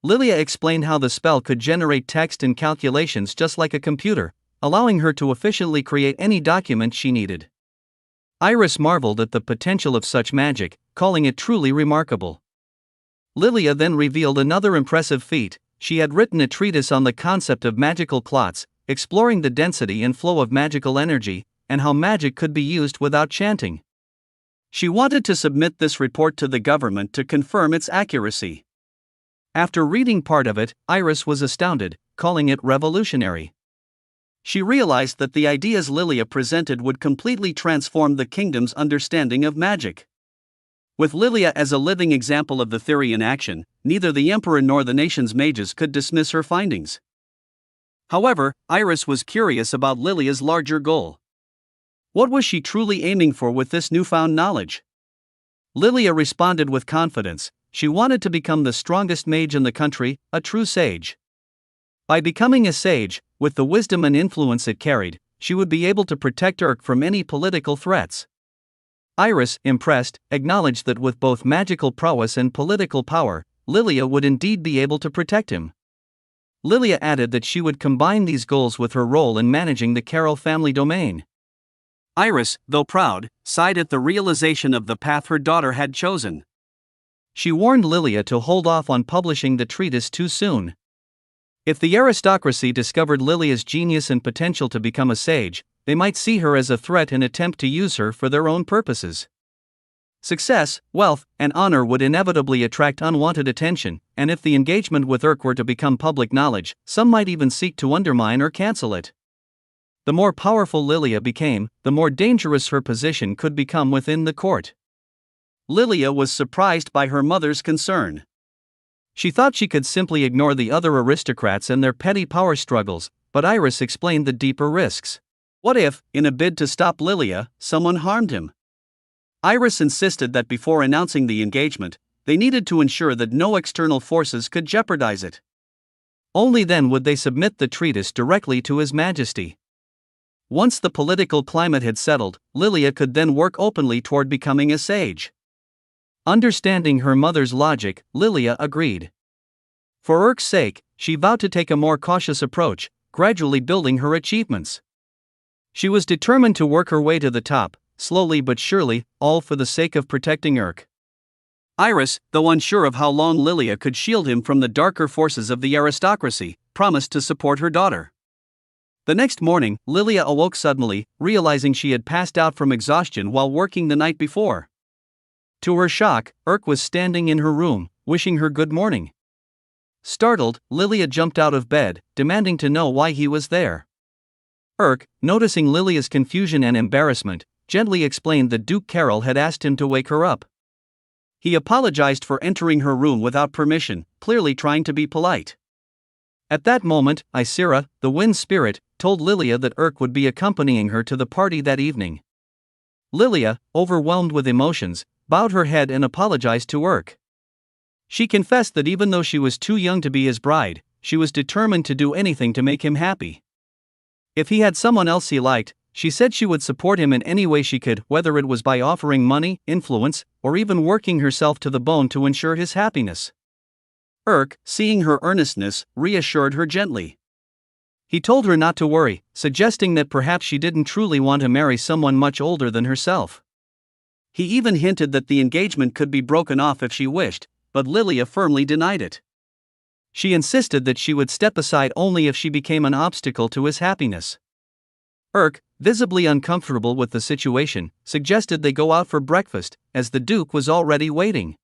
Lilia explained how the spell could generate text and calculations just like a computer, allowing her to efficiently create any document she needed. Iris marveled at the potential of such magic, calling it truly remarkable. Lilia then revealed another impressive feat. She had written a treatise on the concept of magical clots, exploring the density and flow of magical energy, and how magic could be used without chanting. She wanted to submit this report to the government to confirm its accuracy. After reading part of it, Iris was astounded, calling it revolutionary. She realized that the ideas Lilia presented would completely transform the kingdom's understanding of magic.
With Lilia as a living example of the theory in action, neither the emperor nor the nation's mages could dismiss her findings. However, Iris was curious about Lilia's larger goal. What was she truly aiming for with this newfound knowledge? Lilia responded with confidence. She wanted to become the strongest mage in the country, a true sage. By becoming a sage, with the wisdom and influence it carried, she would be able to protect Urk from any political threats. Iris, impressed, acknowledged that with both magical prowess and political power, Lilia would indeed be able to protect him. Lilia added that she would combine these goals with her role in managing the Carroll family domain. Iris, though proud, sighed at the realization of the path her daughter had chosen. She warned Lilia to hold off on publishing the treatise too soon. If the aristocracy discovered Lilia's genius and potential to become a sage, they might see her as a threat and attempt to use her for their own purposes. Success, wealth, and honor would inevitably attract unwanted attention, and if the engagement with Urk were to become public knowledge, some might even seek to undermine or cancel it. The more powerful Lilia became, the more dangerous her position could become within the court. Lilia was surprised by her mother's concern. She thought she could simply ignore the other aristocrats and their petty power struggles, but Iris explained the deeper risks. What if, in a bid to stop Lilia, someone harmed him? Iris insisted that before announcing the engagement, they needed to ensure that no external forces could jeopardize it. Only then would they submit the treatise directly to His Majesty. Once the political climate had settled, Lilia could then work openly toward becoming a sage. Understanding her mother's logic, Lilia agreed. For Urk's sake, she vowed to take a more cautious approach, gradually building her achievements. She was determined to work her way to the top, slowly but surely, all for the sake of protecting Urk. Iris, though unsure of how long Lilia could shield him from the darker forces of the aristocracy, promised to support her daughter. The next morning, Lilia awoke suddenly, realizing she had passed out from exhaustion while working the night before. To her shock, Urk was standing in her room, wishing her good morning. Startled, Lilia jumped out of bed, demanding to know why he was there. Urk, noticing Lilia's confusion and embarrassment, gently explained that Duke Carroll had asked him to wake her up. He apologized for entering her room without permission, clearly trying to be polite. At that moment, Isira, the wind spirit, told Lilia that Urk would be accompanying her to the party that evening. Lilia, overwhelmed with emotions, bowed her head and apologized to Urk. She confessed that even though she was too young to be his bride, she was determined to do anything to make him happy. If he had someone else he liked, she said she would support him in any way she could, whether it was by offering money, influence, or even working herself to the bone to ensure his happiness. Urk, seeing her earnestness, reassured her gently. He told her not to worry, suggesting that perhaps she didn't truly want to marry someone much older than herself. He even hinted that the engagement could be broken off if she wished, but Lilia firmly denied it. She insisted that she would step aside only if she became an obstacle to his happiness. Urk, visibly uncomfortable with the situation, suggested they go out for breakfast, as the Duke was already waiting.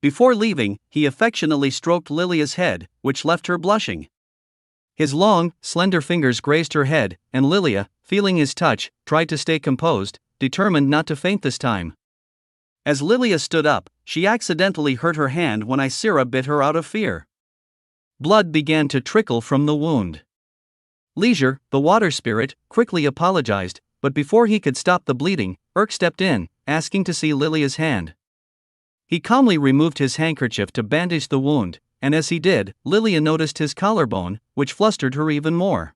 Before leaving, he affectionately stroked Lilia's head, which left her blushing. His long, slender fingers grazed her head, and Lilia, feeling his touch, tried to stay composed, determined not to faint this time. As Lilia stood up, she accidentally hurt her hand when Isira bit her out of fear. Blood began to trickle from the wound. Leisure, the water spirit, quickly apologized, but before he could stop the bleeding, Urk stepped in, asking to see Lilia's hand. He calmly removed his handkerchief to bandage the wound, and as he did, Lilia noticed his collarbone, which flustered her even more.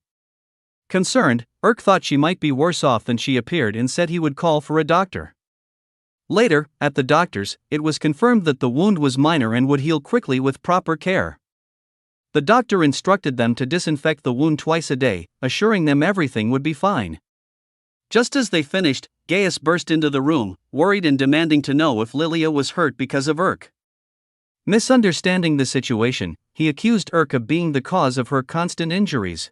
Concerned, Urk thought she might be worse off than she appeared and said he would call for a doctor. Later, at the doctor's, it was confirmed that the wound was minor and would heal quickly with proper care. The doctor instructed them to disinfect the wound twice a day, assuring them everything would be fine. Just as they finished, Gaius burst into the room, worried and demanding to know if Lilia was hurt because of Urk. Misunderstanding the situation, he accused Urk of being the cause of her constant injuries.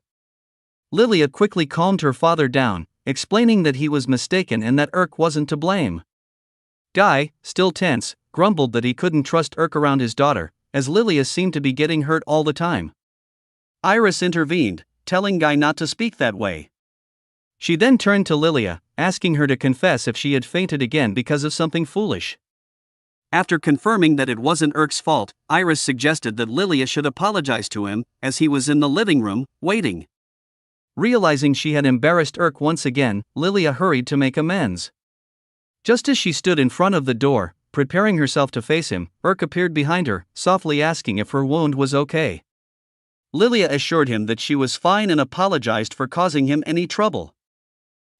Lilia quickly calmed her father down, explaining that he was mistaken and that Urk wasn't to blame. Guy, still tense, grumbled that he couldn't trust Urk around his daughter, as Lilia seemed to be getting hurt all the time. Iris intervened, telling Guy not to speak that way. She then turned to Lilia, asking her to confess if she had fainted again because of something foolish. After confirming that it wasn't Erk's fault, Iris suggested that Lilia should apologize to him, as he was in the living room, waiting.
Realizing she had embarrassed Erk once again, Lilia hurried to make amends. Just as she stood in front of the door, preparing herself to face him, Erk appeared behind her, softly asking if her wound was okay.
Lilia assured him that she was fine and apologized for causing him any trouble.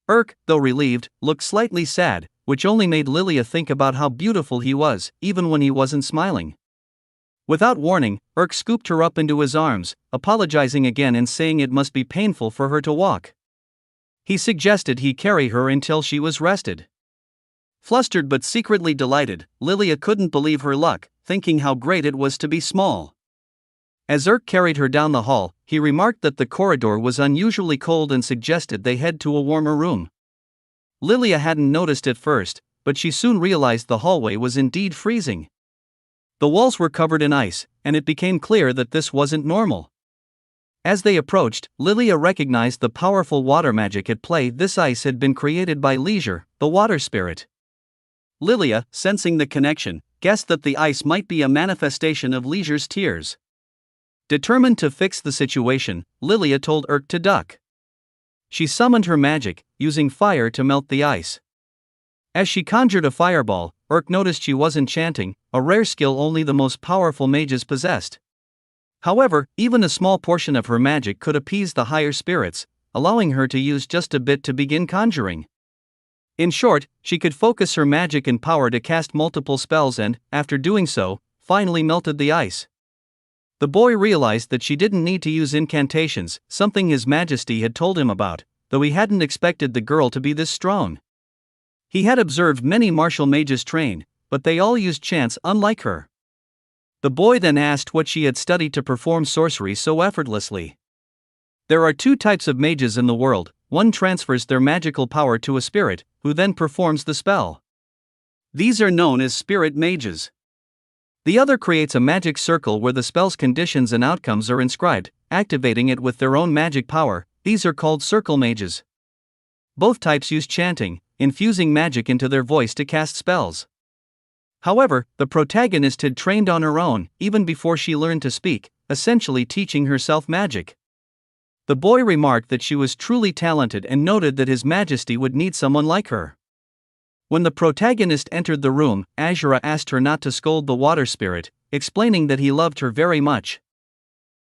Erk, though relieved, looked slightly sad, which only made Lilia think about how beautiful he was, even when he wasn't smiling. Without warning, Erk scooped her up into his arms, apologizing again and saying it must be painful for her to walk. He suggested he carry her until she was rested. Flustered but secretly delighted, Lilia couldn't believe her luck, thinking how great it was to be small. As Erk carried her down the hall, he remarked that the corridor was unusually cold and suggested they head to a warmer room. Lilia hadn't noticed at first, but she soon realized the hallway was indeed freezing. The walls were covered in ice, and it became clear that this wasn't normal. As they approached, Lilia recognized the powerful water magic at play. This ice had been created by Leisure, the water spirit.
Lilia, sensing the connection, guessed that the ice might be a manifestation of Leisure's tears. Determined to fix the situation, Lilia told Erk to duck. She summoned her magic, using fire to melt the ice. As she conjured a fireball, Erk noticed she wasn't chanting, a rare skill only the most powerful mages possessed. However, even a small portion of her magic could appease the higher spirits, allowing her to use just a bit to begin conjuring. In short, she could focus her magic and power to cast multiple spells and, after doing so, finally melted the ice. The boy realized that she didn't need to use incantations, something His Majesty had told him about, though he hadn't expected the girl to be this strong. He had observed many martial mages train, but they all used chants unlike her. The boy then asked what she had studied to perform sorcery so effortlessly. There are two types of mages in the world. One transfers their magical power to a spirit, who then performs the spell. These are known as spirit mages. The other creates a magic circle where the spell's conditions and outcomes are inscribed, activating it with their own magic power. These are called circle mages. Both types use chanting, infusing magic into their voice to cast spells. However, the protagonist had trained on her own, even before she learned to speak, essentially teaching herself magic. The boy remarked that she was truly talented and noted that His Majesty would need someone like her. When the protagonist entered the room, Azura asked her not to scold the water spirit, explaining that he loved her very much.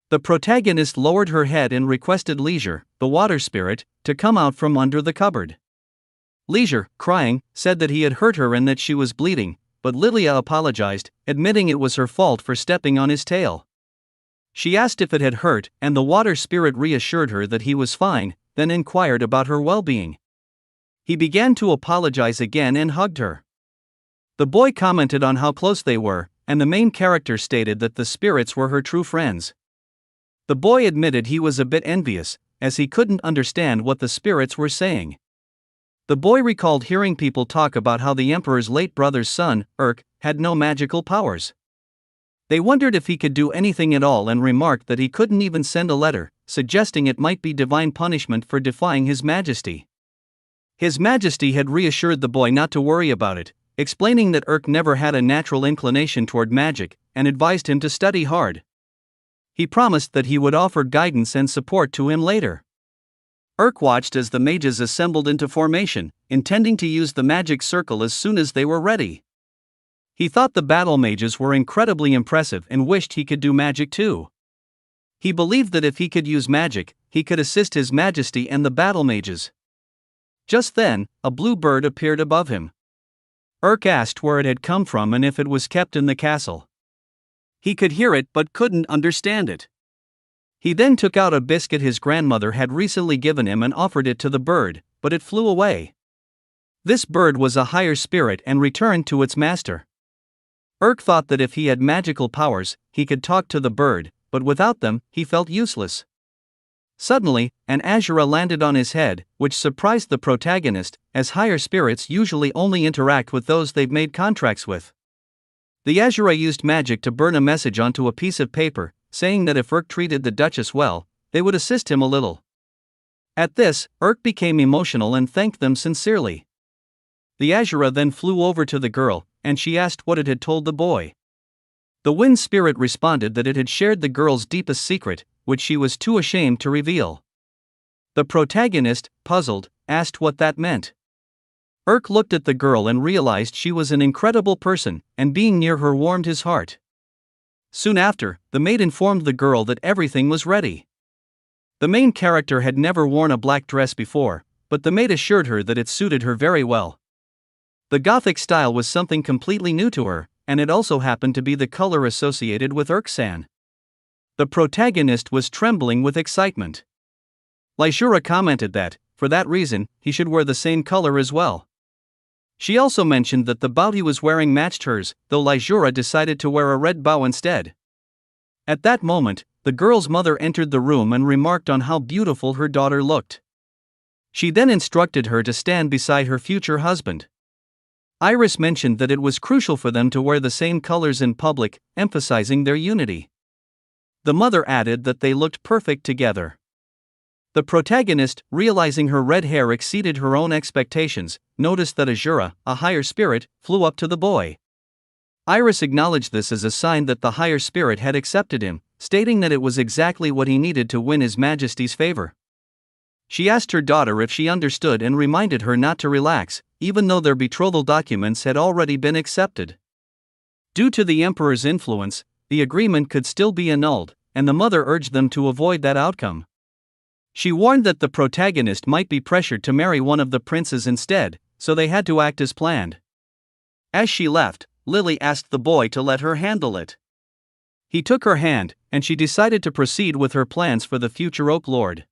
The protagonist lowered her head and requested Leisure, the water spirit, to come out from under the cupboard. Leisure, crying, said that he had hurt her and that she was bleeding, but Lilia apologized, admitting it was her fault for stepping on his tail. She asked if it had hurt, and the water spirit reassured her that he was fine, then inquired about her well-being. He began to apologize again and hugged her. The boy commented on how close they were, and the main character stated that the spirits were her true friends. The boy admitted he was a bit envious, as he couldn't understand what the spirits were saying. The boy recalled hearing people talk about how the Emperor's late brother's son, Erk, had no magical powers. They wondered if he could do anything at all and remarked that he couldn't even send a letter, suggesting it might be divine punishment for defying His Majesty. His Majesty had reassured the boy not to worry about it, explaining that Erk never had a natural inclination toward magic, and advised him to study hard. He promised that he would offer guidance and support to him later. Erk watched as the mages assembled into formation, intending to use the magic circle as soon as they were ready. He thought the battle mages were incredibly impressive and wished he could do magic too. He believed that if he could use magic, he could assist His Majesty and the battle mages. Just then, a blue bird appeared above him. Erk asked where it had come from and if it was kept in the castle. He could hear it but couldn't understand it. He then took out a biscuit his grandmother had recently given him and offered it to the bird, but it flew away. This bird was a higher spirit and returned to its master. Erk thought that if he had magical powers, he could talk to the bird, but without them, he felt useless. Suddenly, an Azura landed on his head, which surprised the protagonist, as higher spirits usually only interact with those they've made contracts with. The Azura used magic to burn a message onto a piece of paper, saying that if Erk treated the Duchess well, they would assist him a little. At this, Erk became emotional and thanked them sincerely. The Azura then flew over to the girl,
and she asked what it had told the boy. The wind spirit responded that it had shared the girl's deepest secret, which she was too ashamed to reveal. The protagonist, puzzled, asked what that meant. Urk looked at the girl and realized she was an incredible person, and being near her warmed his heart. Soon after, the maid informed the girl that everything was ready. The main character had never worn a black dress before, but the maid assured her that it suited her very well. The Gothic style was something completely new to her, and it also happened to be the color associated with Urk-san. The protagonist was trembling with excitement. Lyshura commented that, for that reason, he should wear the same color as well. She also mentioned that the bow he was wearing matched hers, though Lyshura decided to wear a red bow instead. At that moment, the girl's mother entered the room and remarked on how beautiful her daughter looked. She then instructed her to stand beside her future husband. Iris mentioned that it was crucial for them to wear the same colors in public, emphasizing their unity. The mother added that they looked perfect together. The protagonist, realizing her red hair exceeded her own expectations, noticed that Azura, a higher spirit, flew up to the boy. Iris acknowledged this as a sign that the higher spirit had accepted him, stating that it was exactly what he needed to win His Majesty's favor. She asked her daughter if she understood and reminded her not to relax, even though their betrothal documents had already been accepted. Due to the Emperor's influence, the agreement could still be annulled, and the mother urged them to avoid that outcome. She warned that the protagonist might be pressured to marry one of the princes instead, so they had to act as planned. As she left, Lily asked the boy to let her handle it. He took her hand, and she decided to proceed with her plans for the future Oak Lord.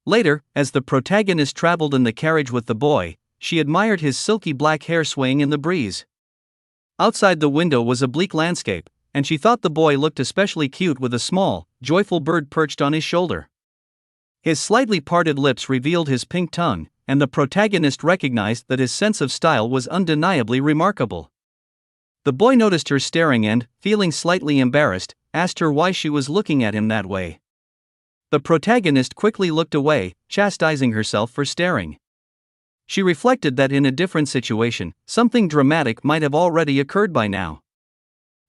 Later, as the protagonist traveled in the carriage with the boy, she admired his silky black hair swaying in the breeze. Outside the window was a bleak landscape, and she thought the boy looked especially cute with a small, joyful bird perched on his shoulder. His slightly parted lips revealed his pink tongue, and the protagonist recognized that his sense of style was undeniably remarkable. The boy noticed her staring and, feeling slightly embarrassed, asked her why she was looking at him that way. The protagonist quickly looked away, chastising herself for staring. She reflected that in a different situation, something dramatic might have already occurred by now.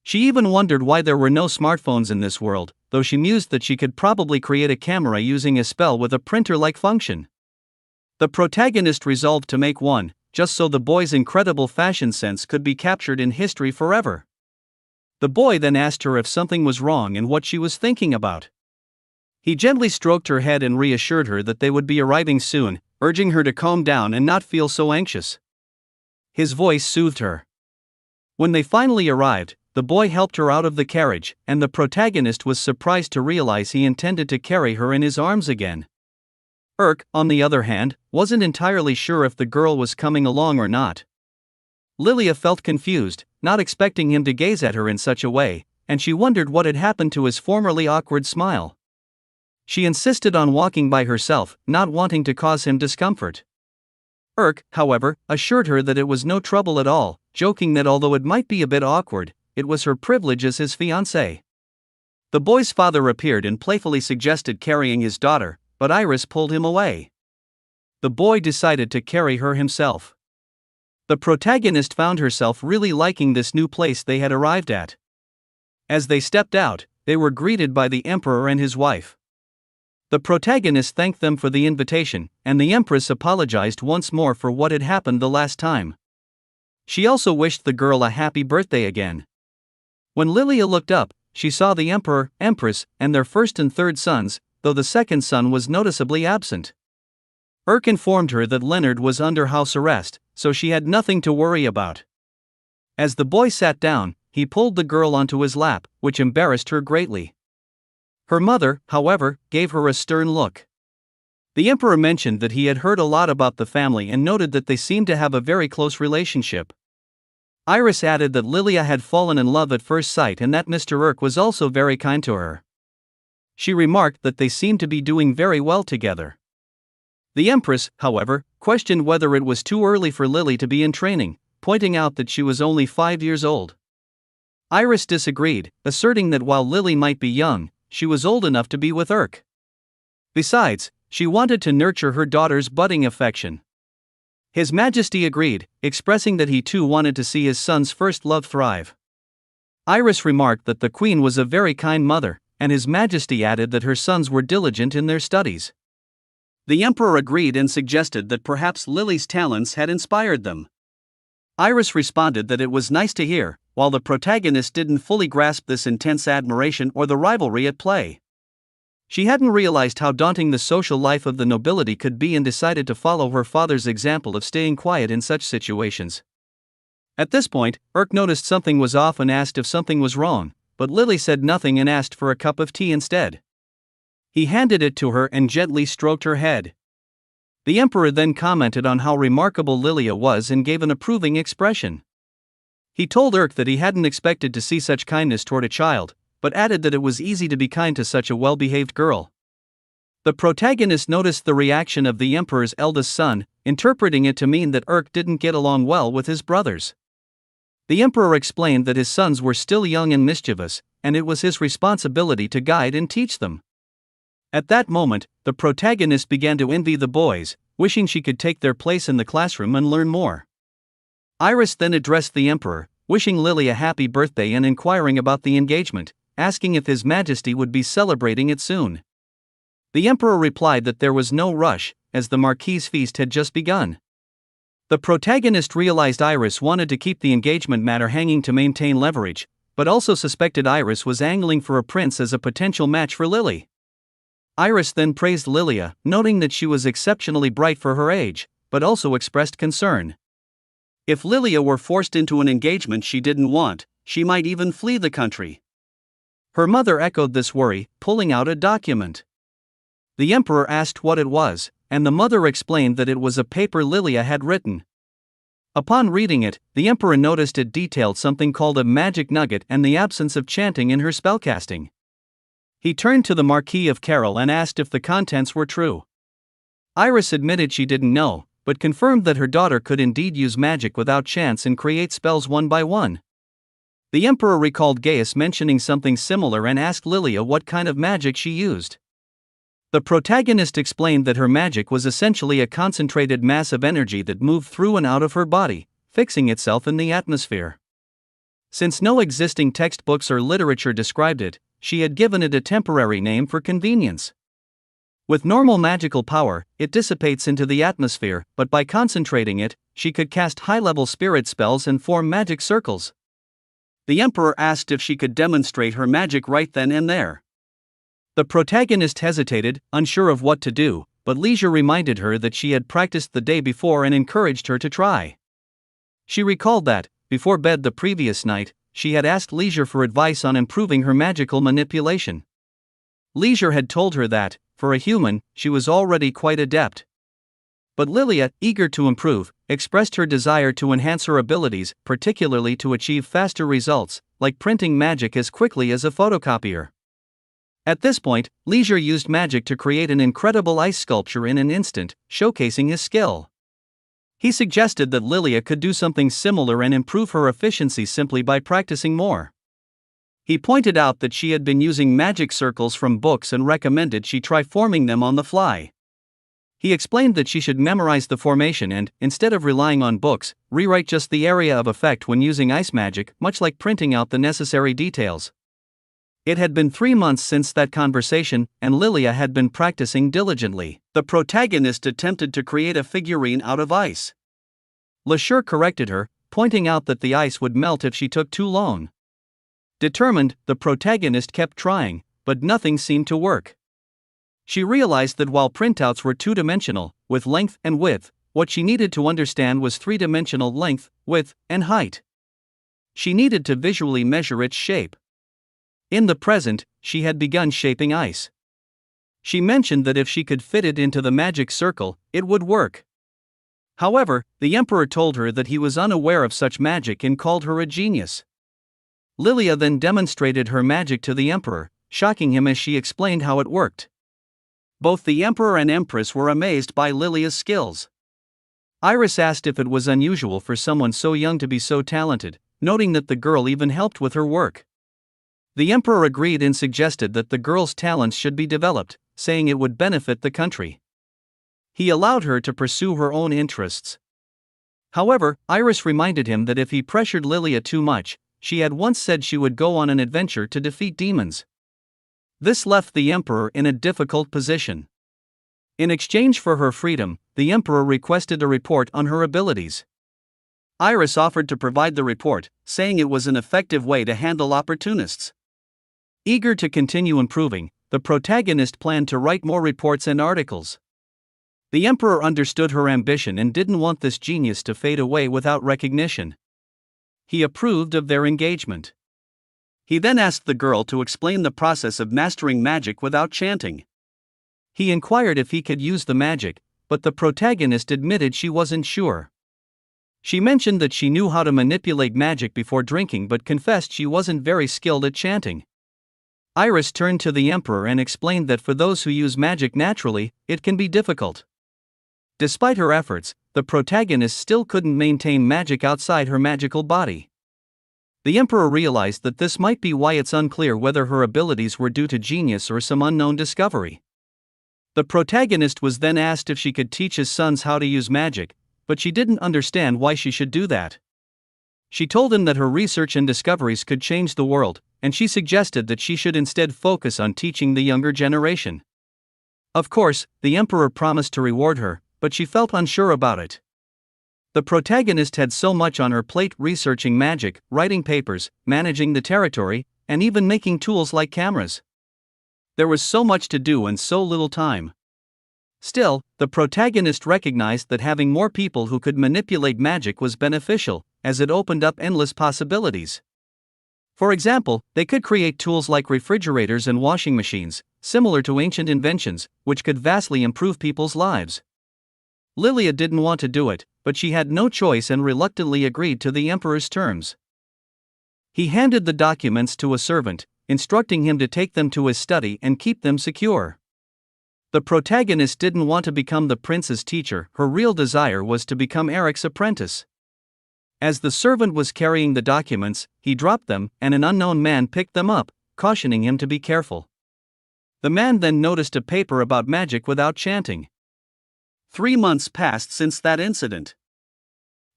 She even wondered why there were no smartphones in this world, though she mused that she could probably create a camera using a spell with a printer-like function. The protagonist resolved to make one, just so the boy's incredible fashion sense could be captured in history forever. The boy then asked her if something was wrong and what she was thinking about. He gently stroked her head and reassured her that they would be arriving soon, urging her to calm down and not feel so anxious. His voice soothed her. When they finally arrived, the boy helped her out of the carriage, and the protagonist was surprised to realize he intended to carry her in his arms again. Urk, on the other hand, wasn't entirely sure if the girl was coming along or not. Lilia felt confused, not expecting him to gaze at her in such a way, and she wondered what had happened to his formerly awkward smile. She insisted on walking by herself, not wanting to cause him discomfort. Urk, however, assured her that it was no trouble at all, joking that although it might be a bit awkward, it was her privilege as his fiancée. The boy's father appeared and playfully suggested carrying his daughter, but Iris pulled him away. The boy decided to carry her himself. The protagonist found herself really liking this new place they had arrived at. As they stepped out, they were greeted by the Emperor and his wife. The protagonist thanked them for the invitation, and the Empress apologized once more for what had happened the last time. She also wished the girl a happy birthday again. When Lilia looked up, she saw the Emperor, Empress, and their first and third sons, though the second son was noticeably absent. Urk informed her that Leonard was under house arrest, so she had nothing to worry about. As the boy sat down, he pulled the girl onto his lap, which embarrassed her greatly. Her mother, however, gave her a stern look. The Emperor mentioned that he had heard a lot about the family and noted that they seemed to have a very close relationship. Iris added that Lilia had fallen in love at first sight and that Mr. Urk was also very kind to her. She remarked that they seemed to be doing very well together. The Empress, however, questioned whether it was too early for Lily to be in training, pointing out that she was only 5 years old. Iris disagreed, asserting that while Lily might be young, she was old enough to be with Urk. Besides, she wanted to nurture her daughter's budding affection. His Majesty agreed, expressing that he too wanted to see his son's first love thrive. Iris remarked that the Queen was a very kind mother, and His Majesty added that her sons were diligent in their studies.
The Emperor agreed and suggested that perhaps Lily's talents had inspired them. Iris responded that it was nice to hear, while the protagonist didn't fully grasp this intense admiration or the rivalry at play. She hadn't realized how daunting the social life of the nobility could be and decided to follow her father's example of staying quiet in such situations. At this point, Urk noticed something was off and asked if something was wrong, but Lily said nothing and asked for a cup of tea instead. He handed it to her and gently stroked her head. The Emperor then commented on how remarkable Lilia was and gave an approving expression. He told Urk that he hadn't expected to see such kindness toward a child, but added that it was easy to be kind to such a well-behaved girl. The protagonist noticed the reaction of the Emperor's eldest son, interpreting it to mean that Urk didn't get along well with his brothers. The Emperor explained that his sons were still young and mischievous, and it was his responsibility to guide and teach them. At that moment, the protagonist began to envy the boys, wishing she could take their place in the classroom and learn more. Iris then addressed the Emperor, wishing Lily a happy birthday and inquiring about the engagement, asking if His Majesty would be celebrating it soon. The Emperor replied that there was no rush, as the Marquis's feast had just begun. The protagonist realized Iris wanted to keep the engagement matter hanging to maintain leverage, but also suspected Iris was angling for a prince as a potential match for Lily. Iris then praised Lilia, noting that she was exceptionally bright for her age, but also expressed concern. If Lilia were forced into an engagement she didn't want, she might even flee the country. Her mother echoed this worry, pulling out a document. The Emperor asked what it was, and the mother explained that it was a paper Lilia had written. Upon reading it, the Emperor noticed it detailed something called a magic nugget and the absence of chanting in her spellcasting. He turned to the Marquis of Carroll and asked if the contents were true. Iris admitted she didn't know, but confirmed that her daughter could indeed use magic without chance and create spells one by one. The Emperor recalled Gaius mentioning something similar and asked Lilia what kind of magic she used. The protagonist explained that her magic was essentially a concentrated mass of energy that moved through and out of her body, fixing itself in the atmosphere. Since no existing textbooks or literature described it, she had given it a temporary name for convenience. With normal magical power, it dissipates into the atmosphere, but by concentrating it, she could cast high-level spirit spells and form magic circles. The Emperor asked if she could demonstrate her magic right then and there. The protagonist hesitated, unsure of what to do, but Leisure reminded her that she had practiced the day before and encouraged her to try. She recalled that, before bed the previous night, she had asked Leisure for advice on improving her magical manipulation. Leisure had told her that, for a human, she was already quite adept. But Lilia, eager to improve, expressed her desire to enhance her abilities, particularly to achieve faster results, like printing magic as quickly as a photocopier. At this point, Leisure used magic to create an incredible ice sculpture in an instant, showcasing his skill. He suggested that Lilia could do something similar and improve her efficiency simply by practicing more. He pointed out that she had been using magic circles from books and recommended she try forming them on the fly. He explained that she should memorize the formation and, instead of relying on books, rewrite just the area of effect when using ice magic, much like printing out the necessary details. It had been 3 months since that conversation, and Lilia had been practicing diligently. The protagonist attempted to create a figurine out of ice. Leisure corrected her, pointing out that the ice would melt if she took too long. Determined, the protagonist kept trying, but nothing seemed to work. She realized that while printouts were two-dimensional, with length and width, what she needed to understand was three-dimensional length, width, and height. She needed to visually measure its shape. In the present, she had begun shaping ice. She mentioned that if she could fit it into the magic circle, it would work. However, the Emperor told her that he was unaware of such magic and called her a genius. Lilia then demonstrated her magic to the Emperor, shocking him as she explained how it worked. Both the Emperor and Empress were amazed by Lilia's skills. Iris asked if it was unusual for someone so young to be so talented, noting that the girl even helped with her work. The Emperor agreed and suggested that the girl's talents should be developed, saying it would benefit the country. He allowed her to pursue her own interests.
However, Iris reminded him that if he pressured Lilia too much, she had once said she would go on an adventure to defeat demons. This left the Emperor in a difficult position. In exchange for her freedom, the Emperor requested a report on her abilities. Iris offered to provide the report, saying it was an effective way to handle opportunists. Eager to continue improving, the protagonist planned to write more reports and articles. The Emperor understood her ambition and didn't want this genius to fade away without recognition. He approved of their engagement. He then asked the girl to explain the process of mastering magic without chanting. He inquired if he could use the magic, but the protagonist admitted she wasn't sure. She mentioned that she knew how to manipulate magic before drinking but confessed she wasn't very skilled at chanting. Iris turned to the Emperor and explained that for those who use magic naturally, it can be difficult. Despite her efforts, the protagonist still couldn't maintain magic outside her magical body. The Emperor realized that this might be why it's unclear whether her abilities were due to genius or some unknown discovery. The protagonist was then asked if she could teach his sons how to use magic, but she didn't understand why she should do that. She told him that her research and discoveries could change the world, and she suggested that she should instead focus on teaching the younger generation. Of course, the Emperor promised to reward her, but she felt unsure about it. The protagonist had so much on her plate: researching magic, writing papers, managing the territory, and even making tools like cameras. There was so much to do and so little time. Still, the protagonist recognized that having more people who could manipulate magic was beneficial, as it opened up endless possibilities. For example, they could create tools like refrigerators and washing machines, similar to ancient inventions, which could vastly improve people's lives. Lilia didn't want to do it, but she had no choice and reluctantly agreed to the Emperor's terms. He handed the documents to a servant, instructing him to take them to his study and keep them secure. The protagonist didn't want to become the prince's teacher; her real desire was to become Eric's apprentice. As the servant was carrying the documents, he dropped them, and an unknown man picked them up, cautioning him to be careful. The man then noticed a paper about magic without chanting. 3 months passed since that incident.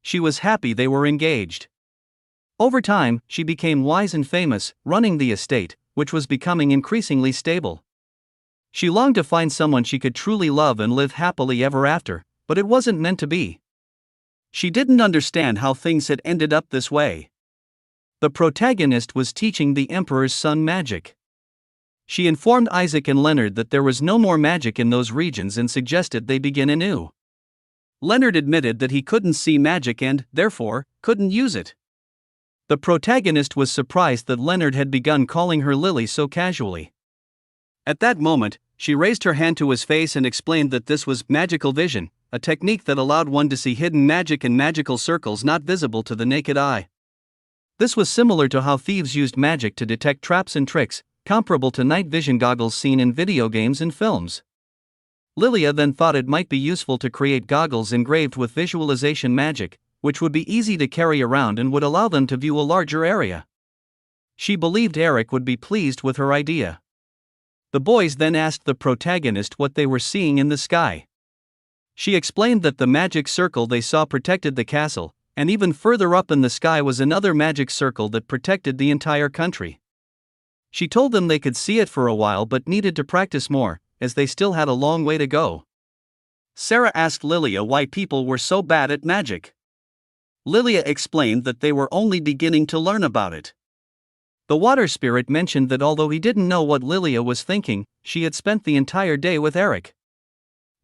She was happy they were engaged. Over time, she became wise and famous, running the estate, which was becoming increasingly stable. She longed to find someone she could truly love and live happily ever after, but it wasn't meant to be. She didn't understand how things had ended up this way. The protagonist was teaching the Emperor's son magic. She informed Isaac and Leonard that there was no more magic in those regions and suggested they begin anew. Leonard admitted that he couldn't see magic and, therefore, couldn't use it. The protagonist was surprised that Leonard had begun calling her Lily so casually. At that moment, she raised her hand to his face and explained that this was magical vision, a technique that allowed one to see hidden magic in magical circles not visible to the naked eye. This was similar to how thieves used magic to detect traps and tricks, comparable to night vision goggles seen in video games and films. Lilia then thought it might be useful to create goggles engraved with visualization magic, which would be easy to carry around and would allow them to view a larger area. She believed Eric would be pleased with her idea. The boys then asked the protagonist what they were seeing in the sky. She explained that the magic circle they saw protected the castle, and even further up in the sky was another magic circle that protected the entire country. She told them they could see it for a while but needed to practice more, as they still had a long way to go. Sarah asked Lilia why people were so bad at magic. Lilia explained that they were only beginning to learn about it. The water spirit mentioned that although he didn't know what Lilia was thinking, she had spent the entire day with Eric.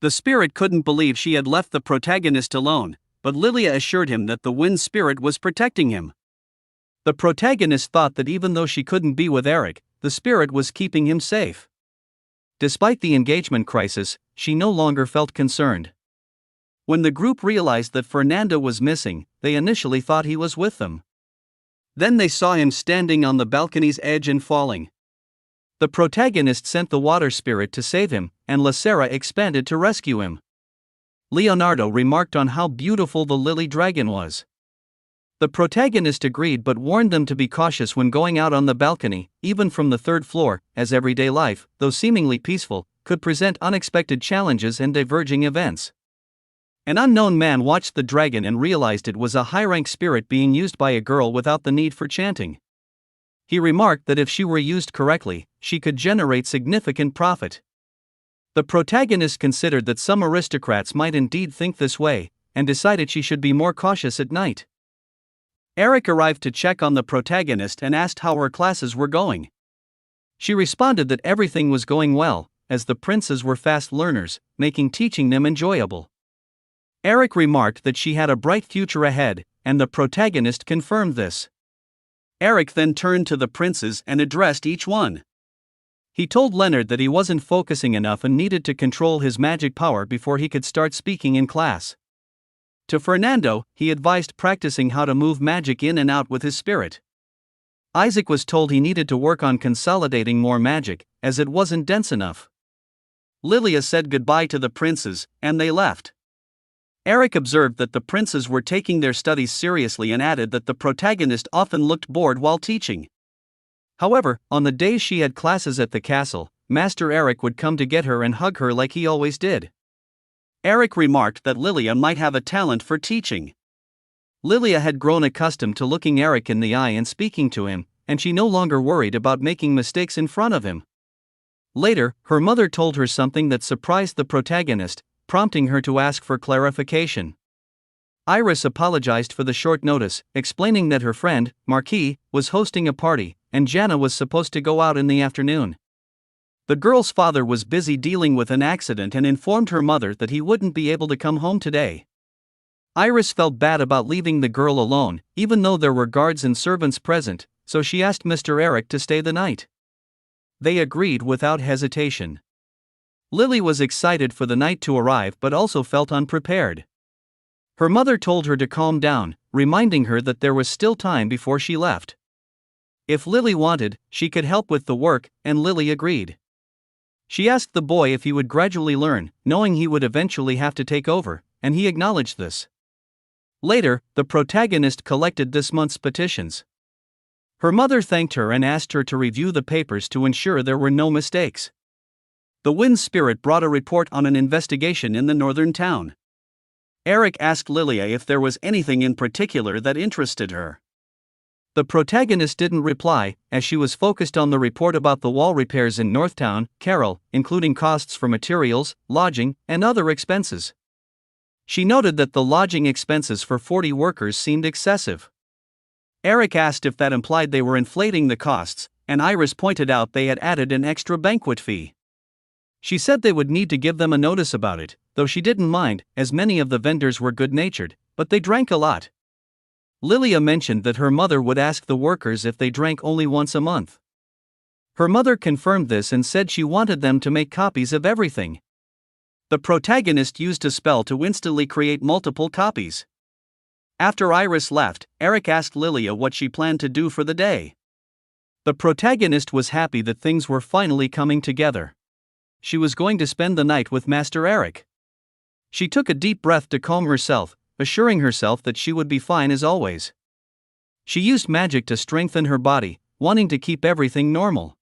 The spirit couldn't believe she had left the protagonist alone, but Lilia assured him that the wind spirit was protecting him. The protagonist thought that even though she couldn't be with Eric, the spirit was keeping him safe. Despite the engagement crisis, she no longer felt concerned. When the group realized that Fernando was missing, they initially thought he was with them. Then they saw him standing on the balcony's edge and falling. The protagonist sent the water spirit to save him, and La Sera expanded to rescue him. Leonardo remarked on how beautiful the lily dragon was. The protagonist agreed but warned them to be cautious when going out on the balcony, even from the third floor, as everyday life, though seemingly peaceful, could present unexpected challenges and diverging events. An unknown man watched the dragon and realized it was a high-rank spirit being used by a girl without the need for chanting. He remarked that if she were used correctly, she could generate significant profit. The protagonist considered that some aristocrats might indeed think this way, and decided she should be more cautious at night. Eric arrived to check on the protagonist and asked how her classes were going. She responded that everything was going well, as the princes were fast learners, making teaching them enjoyable. Eric remarked that she had a bright future ahead, and the protagonist confirmed this. Eric then turned to the princes and addressed each one. He told Leonard that he wasn't focusing enough and needed to control his magic power before he could start speaking in class. To Fernando, he advised practicing how to move magic in and out with his spirit. Isaac was told he needed to work on consolidating more magic, as it wasn't dense enough. Lilia said goodbye to the princes, and they left. Eric observed that the princes were taking their studies seriously and added that the protagonist often looked bored while teaching. However, on the days she had classes at the castle, Master Eric would come to get her and hug her like he always did. Eric remarked that Lilia might have a talent for teaching. Lilia had grown accustomed to looking Eric in the eye and speaking to him, and she no longer worried about making mistakes in front of him. Later, her mother told her something that surprised the protagonist, prompting her to ask for clarification. Iris apologized for the short notice, explaining that her friend, Marquis, was hosting a party, and Jana was supposed to go out in the afternoon. The girl's father was busy dealing with an accident and informed her mother that he wouldn't be able to come home today. Iris felt bad about leaving the girl alone, even though there were guards and servants present, so she asked Mr. Eric to stay the night. They agreed without hesitation. Lily was excited for the night to arrive but also felt unprepared. Her mother told her to calm down, reminding her that there was still time before she left. If Lily wanted, she could help with the work, and Lily agreed. She asked the boy if he would gradually learn, knowing he would eventually have to take over, and he acknowledged this. Later, the protagonist collected this month's petitions. Her mother thanked her and asked her to review the papers to ensure there were no mistakes. The wind spirit brought a report on an investigation in the northern town. Eric asked Lilia if there was anything in particular that interested her. The protagonist didn't reply, as she was focused on the report about the wall repairs in Northtown, Carroll, including costs for materials, lodging, and other expenses. She noted that the lodging expenses for 40 workers seemed excessive. Eric asked if that implied they were inflating the costs, and Iris pointed out they had added an extra banquet fee. She said they would need to give them a notice about it, though she didn't mind, as many of the vendors were good-natured, but they drank a lot. Lilia mentioned that her mother would ask the workers if they drank only once a month. Her mother confirmed this and said she wanted them to make copies of everything. The protagonist used a spell to instantly create multiple copies. After Iris left, Eric asked Lilia what she planned to do for the day. The protagonist was happy that things were finally coming together. She was going to spend the night with Master Eric. She took a deep breath to calm herself, assuring herself that she would be fine as always. She used magic to strengthen her body, wanting to keep everything normal.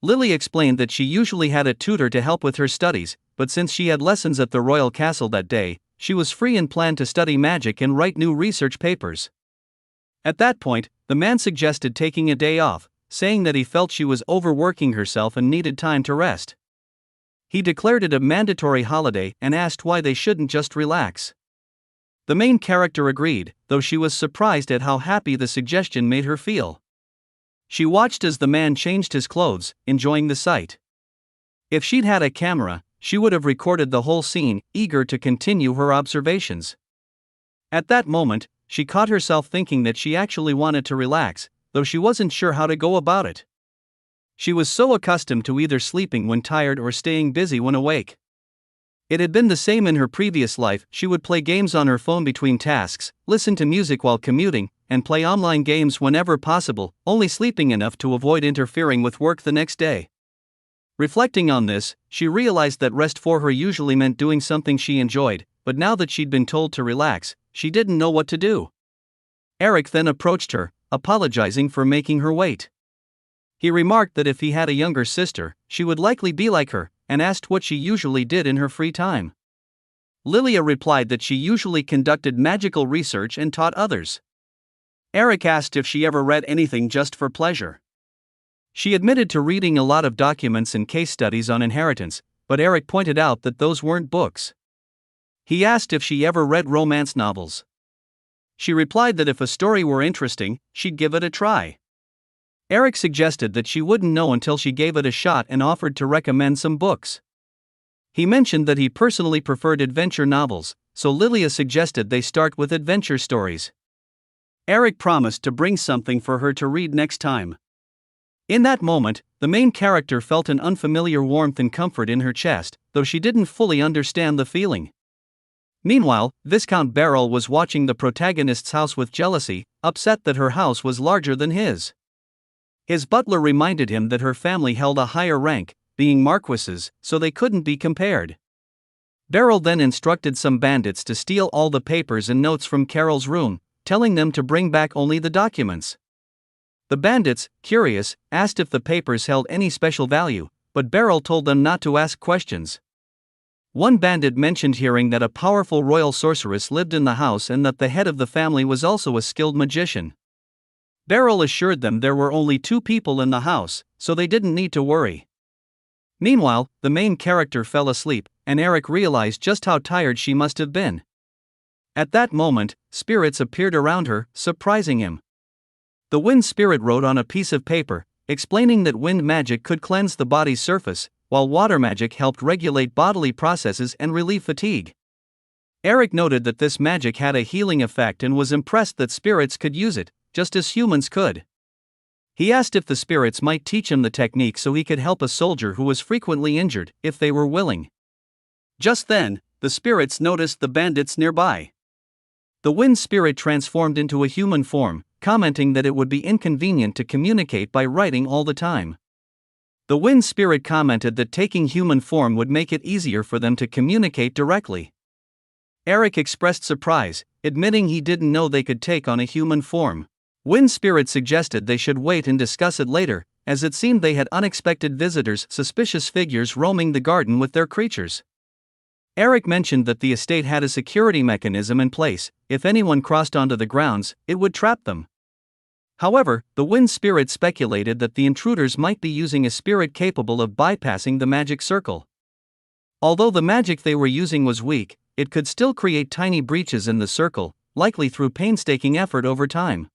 Lily explained that she usually had a tutor to help with her studies, but since she had lessons at the royal castle that day, she was free and planned to study magic and write new research papers. At that point, the man suggested taking a day off, saying that he felt she was overworking herself and needed time to rest. He declared it a mandatory holiday and asked why they shouldn't just relax. The main character agreed, though she was surprised at how happy the suggestion made her feel. She watched as the man changed his clothes, enjoying the sight. If she'd had a camera, she would have recorded the whole scene, eager to continue her observations. At that moment, she caught herself thinking that she actually wanted to relax, though she wasn't sure how to go about it. She was so accustomed to either sleeping when tired or staying busy when awake. It had been the same in her previous life. She would play games on her phone between tasks, listen to music while commuting, and play online games whenever possible, only sleeping enough to avoid interfering with work the next day. Reflecting on this, she realized that rest for her usually meant doing something she enjoyed, but now that she'd been told to relax, she didn't know what to do. Eric then approached her, apologizing for making her wait. He remarked that if he had a younger sister, she would likely be like her, and asked what she usually did in her free time.
Lilia replied that she usually conducted magical research and taught others. Eric asked if she ever read anything just for pleasure. She admitted to reading a lot of documents and case studies on inheritance, but Eric pointed out that those weren't books. He asked if she ever read romance novels. She replied that if a story were interesting, she'd give it a try. Eric suggested that she wouldn't know until she gave it a shot and offered to recommend some books. He mentioned that he personally preferred adventure novels, so Lilia suggested they start with adventure stories. Eric promised to bring something for her to read next time. In that moment, the main character felt an unfamiliar warmth and comfort in her chest, though she didn't fully understand the feeling. Meanwhile, Viscount Beryl was watching the protagonist's house with jealousy, upset that her house was larger than his. His butler reminded him that her family held a higher rank, being marquises, so they couldn't be compared. Beryl then instructed some bandits to steal all the papers and notes from Carol's room, telling them to bring back only the documents. The bandits, curious, asked if the papers held any special value, but Beryl told them not to ask questions. One bandit mentioned hearing that a powerful royal sorceress lived in the house and that the head of the family was also a skilled magician. Beryl assured them there were only 2 people in the house, so they didn't need to worry. Meanwhile, the main character fell asleep, and Eric realized just how tired she must have been. At that moment, spirits appeared around her, surprising him. The wind spirit wrote on a piece of paper, explaining that wind magic could cleanse the body's surface, while water magic helped regulate bodily processes and relieve fatigue. Eric noted that this magic had a healing effect and was impressed that spirits could use it, just as humans could. He asked if the spirits might teach him the technique so he could help a soldier who was frequently injured, if they were willing. Just then, the spirits noticed the bandits nearby. The wind spirit transformed into a human form, commenting that it would be inconvenient to communicate by writing all the time. The wind spirit commented that taking human form would make it easier for them to communicate directly. Eric expressed surprise, admitting he didn't know they could take on a human form. Wind spirit suggested they should wait and discuss it later, as it seemed they had unexpected visitors, suspicious figures roaming the garden with their creatures. Eric mentioned that the estate had a security mechanism in place. If anyone crossed onto the grounds, it would trap them. However, the wind spirit speculated that the intruders might be using a spirit capable of bypassing the magic circle. Although the magic they were using was weak, it could still create tiny breaches in the circle, likely through painstaking effort over time.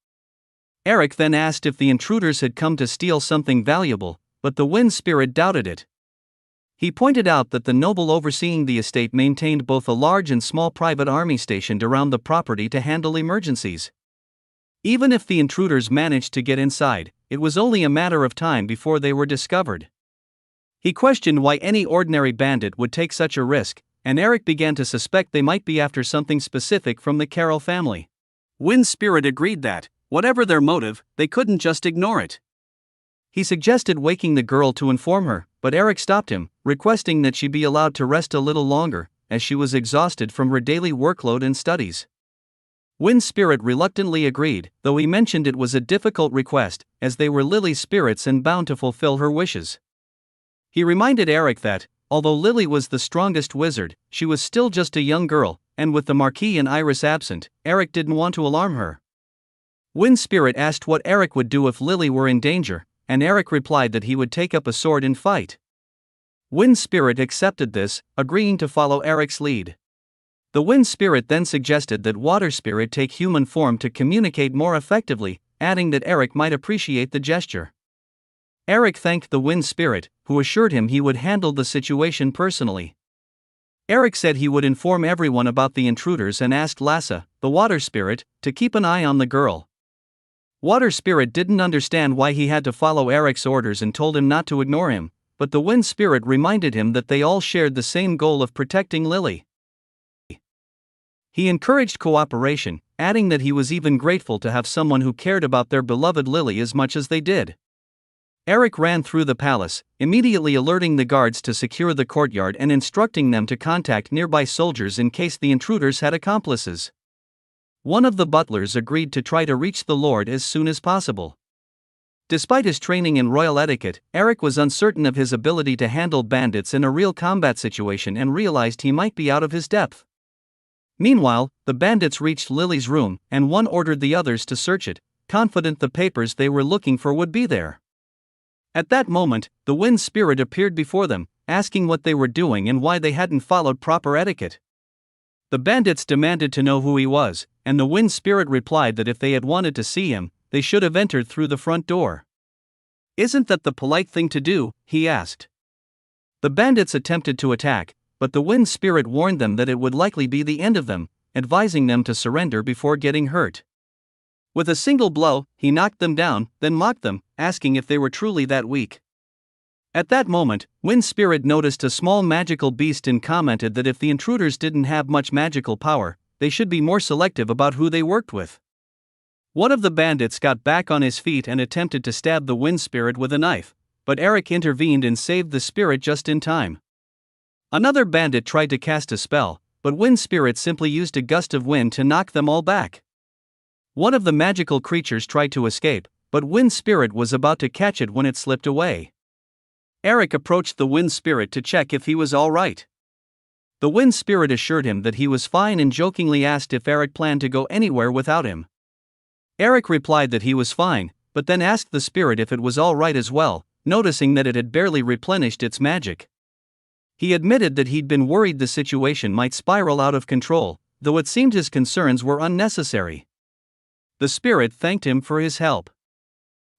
Eric then asked if the intruders had come to steal something valuable, but the wind spirit doubted it. He pointed out that the noble overseeing the estate maintained both a large and small private army stationed around the property to handle emergencies. Even if the intruders managed to get inside, it was only a matter of time before they were discovered. He questioned why any ordinary bandit would take such a risk, and Eric began to suspect they might be after something specific from the Carroll family. Wind Spirit agreed that, whatever their motive, they couldn't just ignore it. He suggested waking the girl to inform her, but Eric stopped him, requesting that she be allowed to rest a little longer, as she was exhausted from her daily workload and studies. Wind Spirit reluctantly agreed, though he mentioned it was a difficult request, as they were Lily's spirits and bound to fulfill her wishes. He reminded Eric that, although Lily was the strongest wizard, she was still just a young girl, and with the Marquis and Iris absent, Eric didn't want to alarm her. Wind Spirit asked what Eric would do if Lily were in danger, and Eric replied that he would take up a sword and fight. Wind Spirit accepted this, agreeing to follow Eric's lead. The Wind Spirit then suggested that Water Spirit take human form to communicate more effectively, adding that Eric might appreciate the gesture. Eric thanked the Wind Spirit, who assured him he would handle the situation personally. Eric said he would inform everyone about the intruders and asked Lassa, the Water Spirit, to keep an eye on the girl. Water Spirit didn't understand why he had to follow Eric's orders and told him not to ignore him, but the Wind Spirit reminded him that they all shared the same goal of protecting Lily. He encouraged cooperation, adding that he was even grateful to have someone who cared about their beloved Lily as much as they did. Eric ran through the palace, immediately alerting the guards to secure the courtyard and instructing them to contact nearby soldiers in case the intruders had accomplices. One of the butlers agreed to try to reach the Lord as soon as possible. Despite his training in royal etiquette, Eric was uncertain of his ability to handle bandits in a real combat situation and realized he might be out of his depth.
Meanwhile, the bandits reached Lily's room, and one ordered the others to search it, confident the papers they were looking for would be there. At that moment, the wind spirit appeared before them, asking what they were doing and why they hadn't followed proper etiquette. The bandits demanded to know who he was, and the wind spirit replied that if they had wanted to see him, they should have entered through the front door. "Isn't that the polite thing to do?" he asked. The bandits attempted to attack, but the wind spirit warned them that it would likely be the end of them, advising them to surrender before getting hurt. With a single blow, he knocked them down, then mocked them, asking if they were truly that weak. At that moment, Wind Spirit noticed a small magical beast and commented that if the intruders didn't have much magical power, they should be more selective about who they worked with. One of the bandits got back on his feet and attempted to stab the Wind Spirit with a knife, but Eric intervened and saved the spirit just in time. Another bandit tried to cast a spell, but Wind Spirit simply used a gust of wind to knock them all back. One of the magical creatures tried to escape, but Wind Spirit was about to catch it when it slipped away. Eric approached the Wind Spirit to check if he was all right. The Wind Spirit assured him that he was fine and jokingly asked if Eric planned to go anywhere without him. Eric replied that he was fine, but then asked the spirit if it was all right as well, noticing that it had barely replenished its magic. He admitted that he'd been worried the situation might spiral out of control, though it seemed his concerns were unnecessary. The spirit thanked him for his help.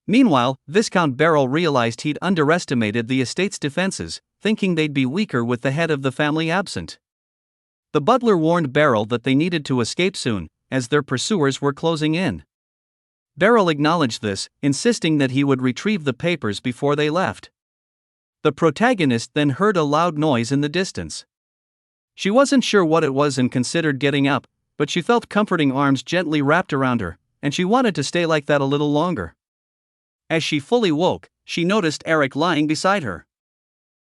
Meanwhile, Viscount Beryl realized he'd underestimated the estate's defenses, thinking they'd be weaker with the head of the family absent. The butler warned Beryl that they needed to escape soon, as their pursuers were closing in. Beryl acknowledged this, insisting that he would retrieve the papers before they left. The protagonist then heard a loud noise in the distance. She wasn't sure what it was and considered getting up, but she felt comforting arms gently wrapped around her, and she wanted to stay like that a little longer. As she fully woke, she noticed Eric lying beside her.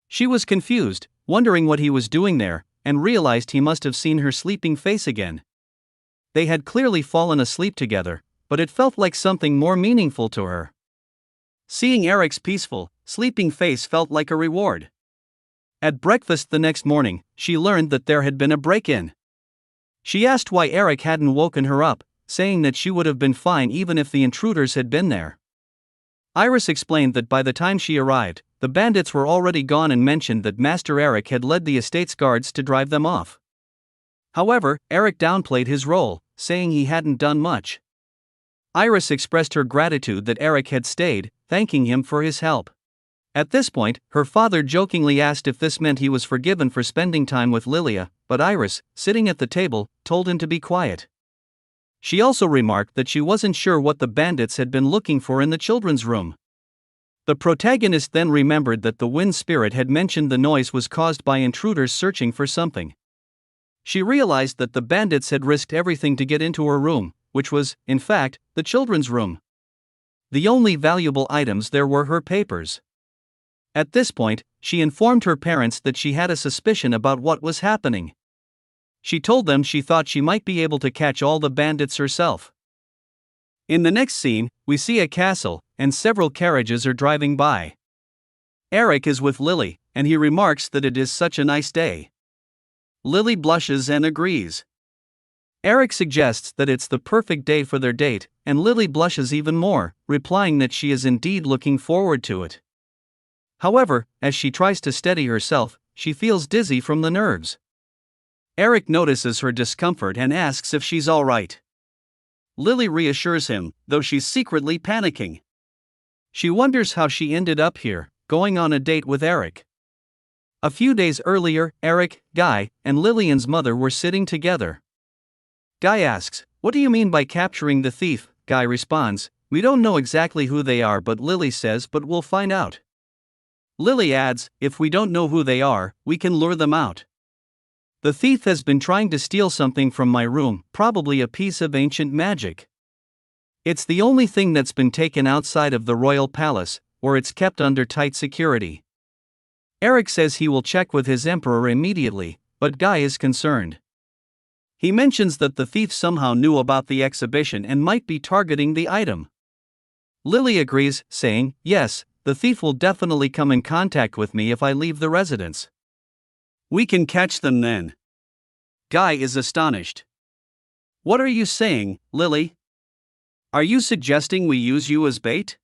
She was confused, wondering what he was doing there, and realized he must have seen her sleeping face again. They had clearly fallen asleep together, but it felt like something more meaningful to her. Seeing Eric's peaceful, sleeping face felt like a reward. At breakfast the next morning, she learned that there had been a break-in. She asked why Eric hadn't woken her up, saying that she would have been fine even if the intruders had been there. Iris explained that by the time she arrived, the bandits were already gone and mentioned that Master Eric had led the estate's guards to drive them off. However, Eric downplayed his role, saying he hadn't done much. Iris expressed her gratitude that Eric had stayed, thanking him for his help. At this point, her father jokingly asked if this meant he was forgiven for spending time with Lilia, but Iris, sitting at the table, told him to be quiet. She also remarked that she wasn't sure what the bandits had been looking for in the children's room. The protagonist then remembered that the Wind Spirit had mentioned the noise was caused by intruders searching for something. She realized that the bandits had risked everything to get into her room, which was, in fact, the children's room. The only valuable items there were her papers. At this point, she informed her parents that she had a suspicion about what was happening. She told them she thought she might be able to catch all the bandits herself. In the next scene, we see a castle, and several carriages are driving by. Eric is with Lily, and he remarks that it is such a nice day. Lily blushes and agrees. Eric suggests that it's the perfect day for their date, and Lily blushes even more, replying that she is indeed looking forward to it. However, as she tries to steady herself, she feels dizzy from the nerves. Eric notices her discomfort and asks if she's all right. Lily reassures him, though she's secretly panicking. She wonders how she ended up here, going on a date with Eric. A few days earlier, Eric, Guy, and Lillian's mother were sitting together. Guy asks, "What do you mean by capturing the thief?" Guy responds, "We don't know exactly who they are, but Lily says, but we'll find out." Lily adds, "If we don't know who they are, we can lure them out. The thief has been trying to steal something from my room, probably a piece of ancient magic. It's the only thing that's been taken outside of the royal palace, where it's kept under tight security." Eric says he will check with his emperor immediately, but Guy is concerned. He mentions that the thief somehow knew about the exhibition and might be targeting the item. Lily agrees, saying, "Yes, the thief will definitely come in contact with me if I leave the residence. We can catch them then."
Guy is astonished. What are you saying, Lily? Are you suggesting we use you as bait?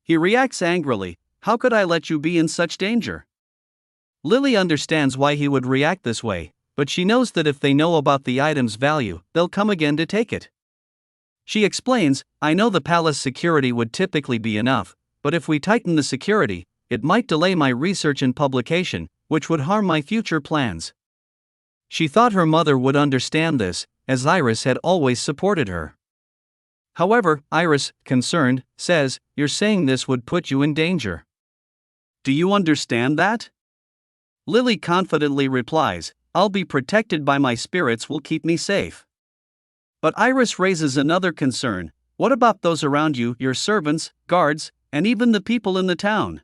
He reacts angrily. How could I let you be in such danger? Lily understands why he would react this way, but she knows that if they know about the item's value, they'll come again to take it. She explains, I know the palace security would typically be enough, but if we tighten the security, it might delay my research and publication, which would harm my future plans. She thought her mother would understand this, as Iris had always supported her. However, Iris, concerned, says, You're saying this would put you in danger. Do you understand that? Lily confidently replies, I'll be protected by my spirits will keep me safe. But Iris raises another concern. What about those around you, your servants, guards, and even the people in the town?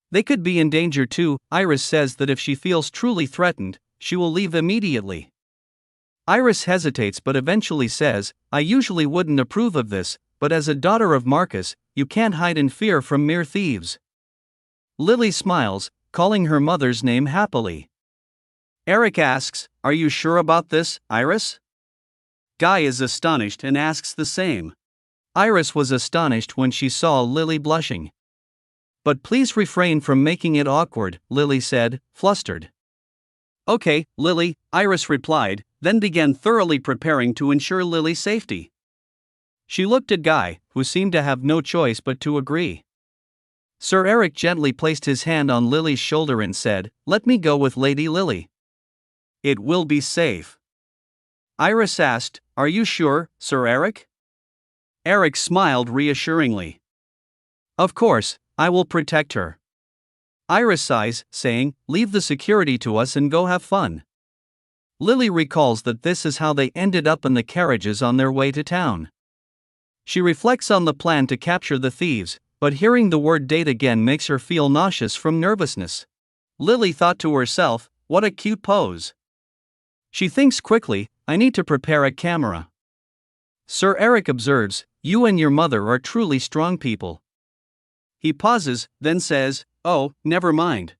They could be in danger too. Iris says that if she feels truly threatened, she will leave immediately. Iris hesitates but eventually says, I usually wouldn't approve of this, but as a daughter of Marcus, you can't hide in fear from mere thieves. Lily smiles, calling her mother's name happily. Eric asks, Are you sure about this, Iris? Guy is astonished and asks the same. Iris was astonished when she saw Lily blushing. But please refrain from making it awkward, Lily said, flustered. Okay, Lily, Iris replied, then began thoroughly preparing to ensure Lily's safety. She looked at Guy, who seemed to have no choice but to agree. Sir Eric gently placed his hand on Lily's shoulder and said, Let me go with Lady Lily. It will be safe. Iris asked, Are you sure, Sir Eric? Eric smiled reassuringly. Of course, I will protect her. Iris sighs, saying, Leave the security to us and go have fun. Lily recalls that this is how they ended up in the carriages on their way to town. She reflects on the plan to capture the thieves, but hearing the word date again makes her feel nauseous from nervousness. Lily thought to herself, What a cute pose. She thinks quickly, I need to prepare a camera. Sir Eric observes, You and your mother are truly strong people. He pauses, then says, Oh, never mind.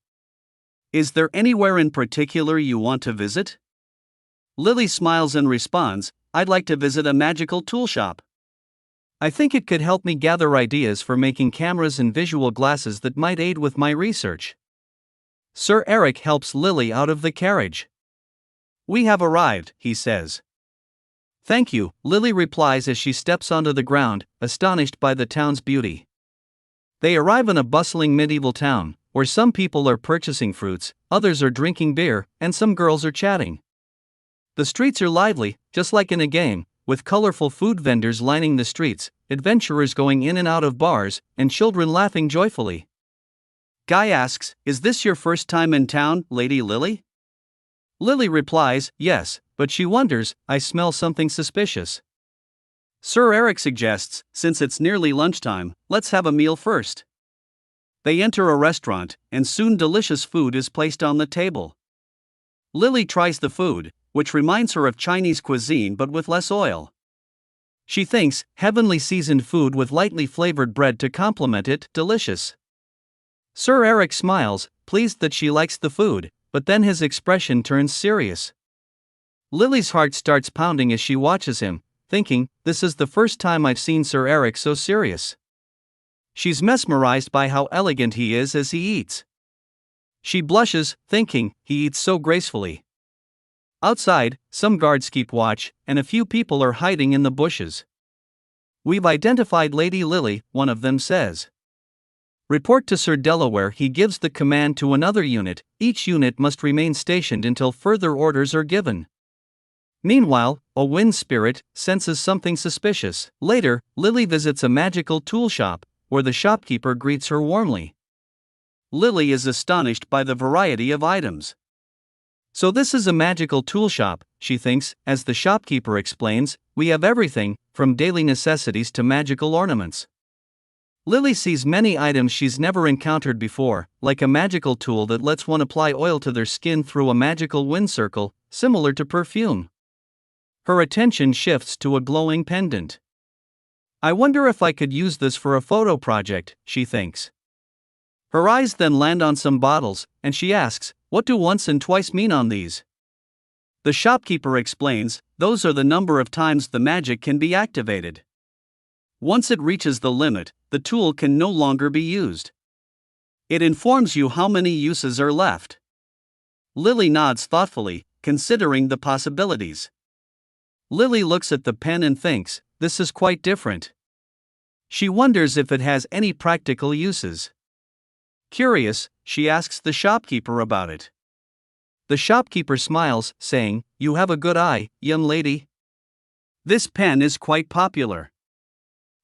Is there anywhere in particular you want to visit? Lily smiles and responds, I'd like to visit a magical tool shop. I think it could help me gather ideas for making cameras and visual glasses that might aid with my research. Sir Eric helps Lily out of the carriage. We have arrived, he says. Thank you, Lily replies as she steps onto the ground, astonished by the town's beauty. They arrive in a bustling medieval town, where some people are purchasing fruits, others are drinking beer, and some girls are chatting. The streets are lively, just like in a game, with colorful food vendors lining the streets, adventurers going in and out of bars, and children laughing joyfully. Guy asks, Is this your first time in town, Lady Lily? Lily replies, Yes, but she wonders, I smell something suspicious. Sir Eric suggests, since it's nearly lunchtime, let's have a meal first. They enter a restaurant, and soon delicious food is placed on the table. Lily tries the food, which reminds her of Chinese cuisine but with less oil. She thinks, heavenly seasoned food with lightly flavored bread to complement it, delicious. Sir Eric smiles, pleased that she likes the food, but then his expression turns serious. Lily's heart starts pounding as she watches him, thinking, this is the first time I've seen Sir Eric so serious. She's mesmerized by how elegant he is as he eats. She blushes, thinking, he eats so gracefully. Outside, some guards keep watch, and a few people are hiding in the bushes. We've identified Lady Lily, one of them says. Report to Sir Delaware. He gives the command to another unit. Each unit must remain stationed until further orders are given. Meanwhile, a wind spirit senses something suspicious. Later, Lily visits a magical tool shop, where the shopkeeper greets her warmly. Lily is astonished by the variety of items. So this is a magical tool shop, she thinks, as the shopkeeper explains, we have everything, from daily necessities to magical ornaments. Lily sees many items she's never encountered before, like a magical tool that lets one apply oil to their skin through a magical wind circle, similar to perfume. Her attention shifts to a glowing pendant. I wonder if I could use this for a photo project, she thinks. Her eyes then land on some bottles, and she asks, what do once and twice mean on these? The shopkeeper explains, those are the number of times the magic can be activated. Once it reaches the limit, the tool can no longer be used. It informs you how many uses are left. Lily nods thoughtfully, considering the possibilities. Lily looks at the pen and thinks, this is quite different. She wonders if it has any practical uses. Curious, she asks the shopkeeper about it. The shopkeeper smiles, saying, you have a good eye, young lady. This pen is quite popular.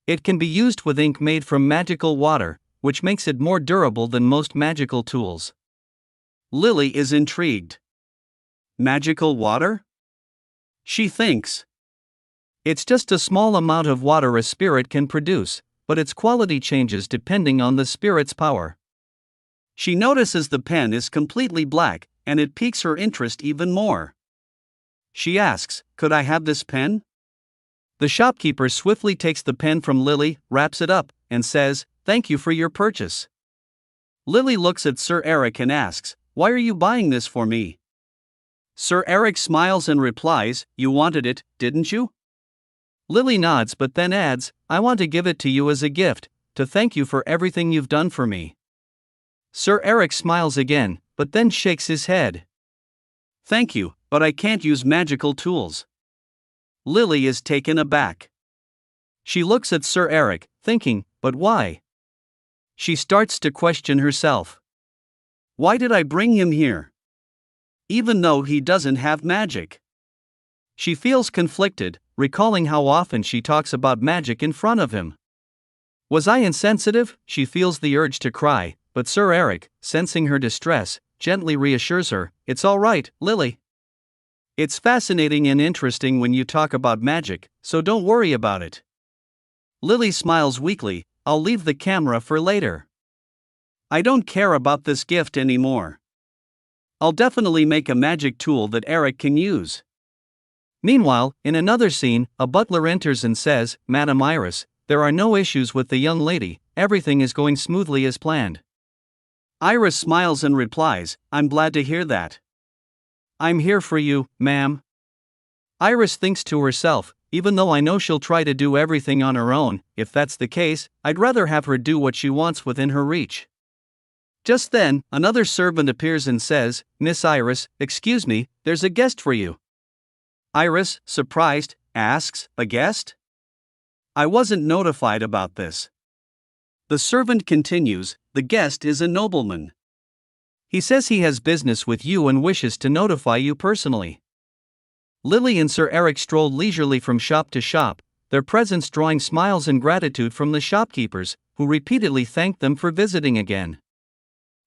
It can be used with ink made from magical water, which makes it more durable than most magical tools. Lily is intrigued. Magical water? She thinks. It's just a small amount of water a spirit can produce, but its quality changes depending on the spirit's power. She notices the pen is completely black, and it piques her interest even more. She asks, could I have this pen? The shopkeeper swiftly takes the pen from Lily, wraps it up, and says, thank you for your purchase. Lily looks at Sir Eric and asks, why are you buying this for me? Sir Eric smiles and replies, you wanted it, didn't you? Lily nods but then adds, I want to give it to you as a gift, to thank you for everything you've done for me. Sir Eric smiles again, but then shakes his head. Thank you, but I can't use magical tools. Lily is taken aback. She looks at Sir Eric, thinking, but why? She starts to question herself. Why did I bring him here? Even though he doesn't have magic. She feels conflicted, recalling how often she talks about magic in front of him. Was I insensitive? She feels the urge to cry, but Sir Eric, sensing her distress, gently reassures her, it's all right, Lily. It's fascinating and interesting when you talk about magic, so don't worry about it. Lily smiles weakly, I'll leave the camera for later. I don't care about this gift anymore. I'll definitely make a magic tool that Eric can use. Meanwhile, in another scene, a butler enters and says, Madam Iris, there are no issues with the young lady, everything is going smoothly as planned. Iris smiles and replies, I'm glad to hear that. I'm here for you, ma'am. Iris thinks to herself, even though I know she'll try to do everything on her own, if that's the case, I'd rather have her do what she wants within her reach. Just then, another servant appears and says, Miss Iris, excuse me, there's a guest for you. Iris, surprised, asks, a guest? I wasn't notified about this. The servant continues, the guest is a nobleman. He says he has business with you and wishes to notify you personally. Lily and Sir Eric strolled leisurely from shop to shop, their presence drawing smiles and gratitude from the shopkeepers, who repeatedly thanked them for visiting again.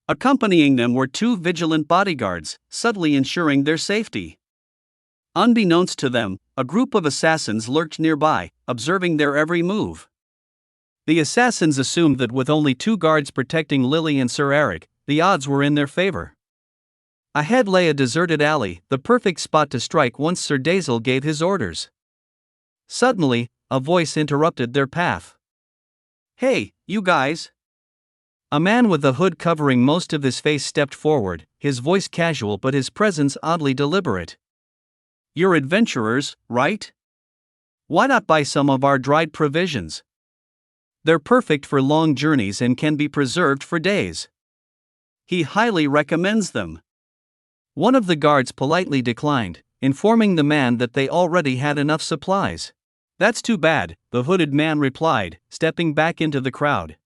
Accompanying them were two vigilant bodyguards, subtly ensuring their safety. Unbeknownst to them, a group of assassins lurked nearby, observing their every move. The assassins assumed that with only two guards protecting Lily and Sir Eric, the odds were in their favor. Ahead lay a deserted alley, the perfect spot to strike once Sir Dazel gave his orders. Suddenly, a voice interrupted their path. Hey, you guys! A man with a hood covering most of his face stepped forward, his voice casual but his presence oddly deliberate. You're adventurers, right? Why not buy some of our dried provisions? They're perfect for long journeys and can be preserved for days. He highly recommends them. One of the guards politely declined, informing the man that they already had enough supplies. That's too bad, the hooded man replied, stepping back into the crowd.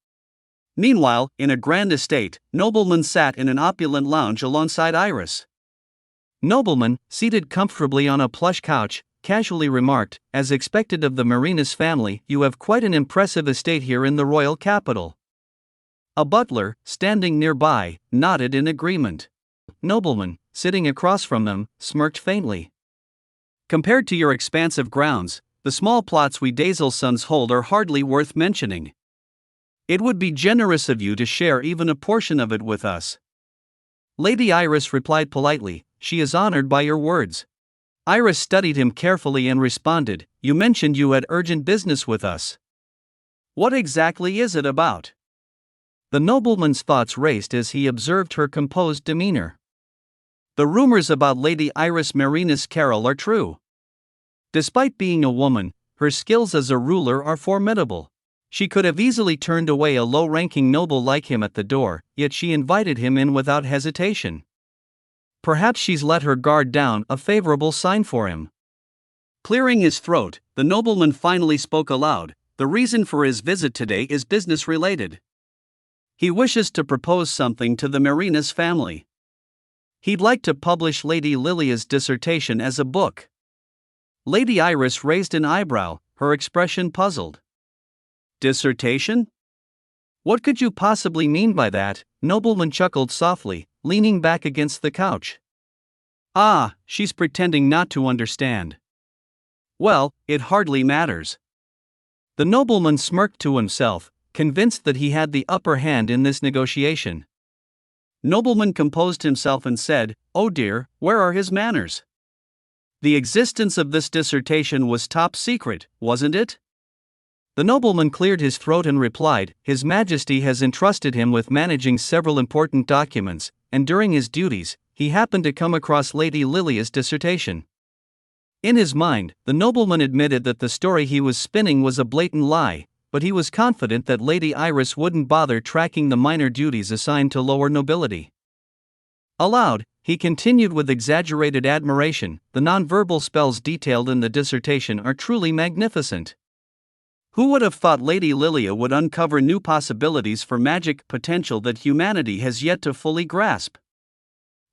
Meanwhile, in a grand estate, nobleman sat in an opulent lounge alongside Iris. Nobleman, seated comfortably on a plush couch, casually remarked, as expected of the Marinas family, you have quite an impressive estate here in the royal capital. A butler, standing nearby, nodded in agreement. Nobleman, sitting across from them, smirked faintly. Compared to your expansive grounds, the small plots we Dazel sons hold are hardly worth mentioning. It would be generous of you to share even a portion of it with us. Lady Iris replied politely, she is honored by your words. Iris studied him carefully and responded, you mentioned you had urgent business with us. What exactly is it about? The nobleman's thoughts raced as he observed her composed demeanor. The rumors about Lady Iris Marinus Carroll are true. Despite being a woman, her skills as a ruler are formidable. She could have easily turned away a low-ranking noble like him at the door, yet she invited him in without hesitation. Perhaps she's let her guard down, a favorable sign for him. Clearing his throat, the nobleman finally spoke aloud. The reason for his visit today is business-related. He wishes to propose something to the Marinus family. He'd like to publish Lady Lilia's dissertation as a book. Lady Iris raised an eyebrow, her expression puzzled. Dissertation? What could you possibly mean by that? Nobleman chuckled softly, leaning back against the couch. Ah, she's pretending not to understand. Well, it hardly matters. The nobleman smirked to himself, convinced that he had the upper hand in this negotiation. Nobleman composed himself and said, "Oh dear, where are his manners?" The existence of this dissertation was top secret, wasn't it? The nobleman cleared his throat and replied, "His Majesty has entrusted him with managing several important documents, and during his duties, he happened to come across Lady Lilia's dissertation." In his mind, the nobleman admitted that the story he was spinning was a blatant lie, but he was confident that Lady Iris wouldn't bother tracking the minor duties assigned to lower nobility. Aloud, he continued with exaggerated admiration, "The nonverbal spells detailed in the dissertation are truly magnificent. Who would have thought Lady Lilia would uncover new possibilities for magic potential that humanity has yet to fully grasp?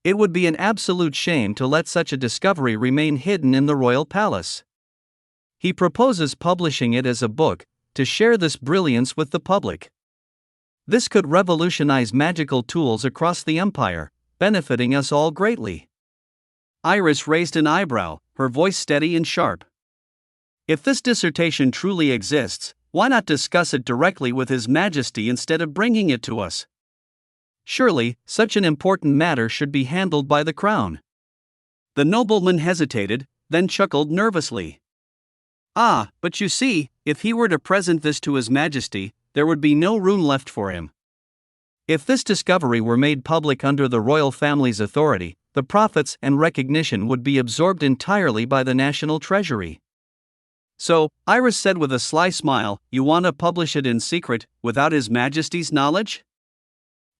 It would be an absolute shame to let such a discovery remain hidden in the royal palace. He proposes publishing it as a book, to share this brilliance with the public. This could revolutionize magical tools across the empire, benefiting us all greatly." Iris raised an eyebrow, her voice steady and sharp. "If this dissertation truly exists, why not discuss it directly with His Majesty instead of bringing it to us? Surely, such an important matter should be handled by the crown." The nobleman hesitated, then chuckled nervously. "Ah, but you see, if he were to present this to His Majesty, there would be no room left for him. If this discovery were made public under the royal family's authority, the profits and recognition would be absorbed entirely by the national treasury." "So," Iris said with a sly smile, "you want to publish it in secret, without His Majesty's knowledge?"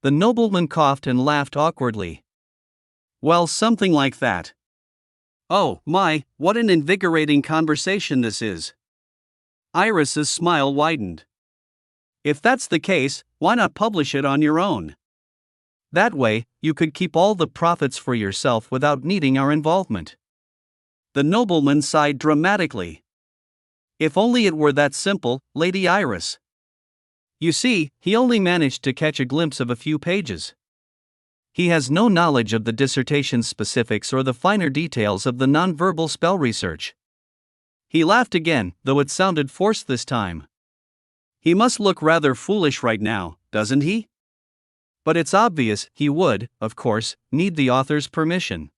The nobleman coughed and laughed awkwardly. "Well, something like that." "Oh, my, what an invigorating conversation this is." Iris's smile widened. "If that's the case, why not publish it on your own? That way, you could keep all the profits for yourself without needing our involvement." The nobleman sighed dramatically. "If only it were that simple, Lady Iris. You see, he only managed to catch a glimpse of a few pages. He has no knowledge of the dissertation's specifics or the finer details of the nonverbal spell research." He laughed again, though it sounded forced this time. "He must look rather foolish right now, doesn't he? But it's obvious he would, of course, need the author's permission.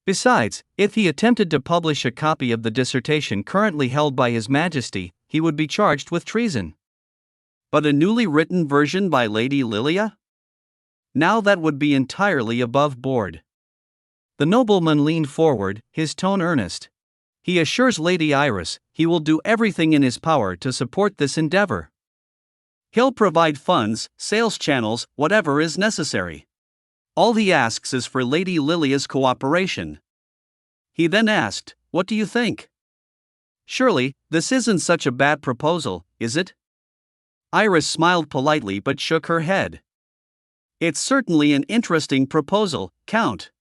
Besides, if he attempted to publish a copy of the dissertation currently held by His Majesty, he would be charged with treason. But a newly written version by Lady Lilia? Now that would be entirely above board." The nobleman leaned forward, his tone earnest. He assures Lady Iris he will do everything in his power to support this endeavor. He'll provide funds, sales channels, whatever is necessary. All he asks is for Lady Lilia's cooperation. He then asked, "What do you think? Surely, this isn't such a bad proposal, is it?" Iris smiled politely but shook her head. "It's certainly an interesting proposal, Count."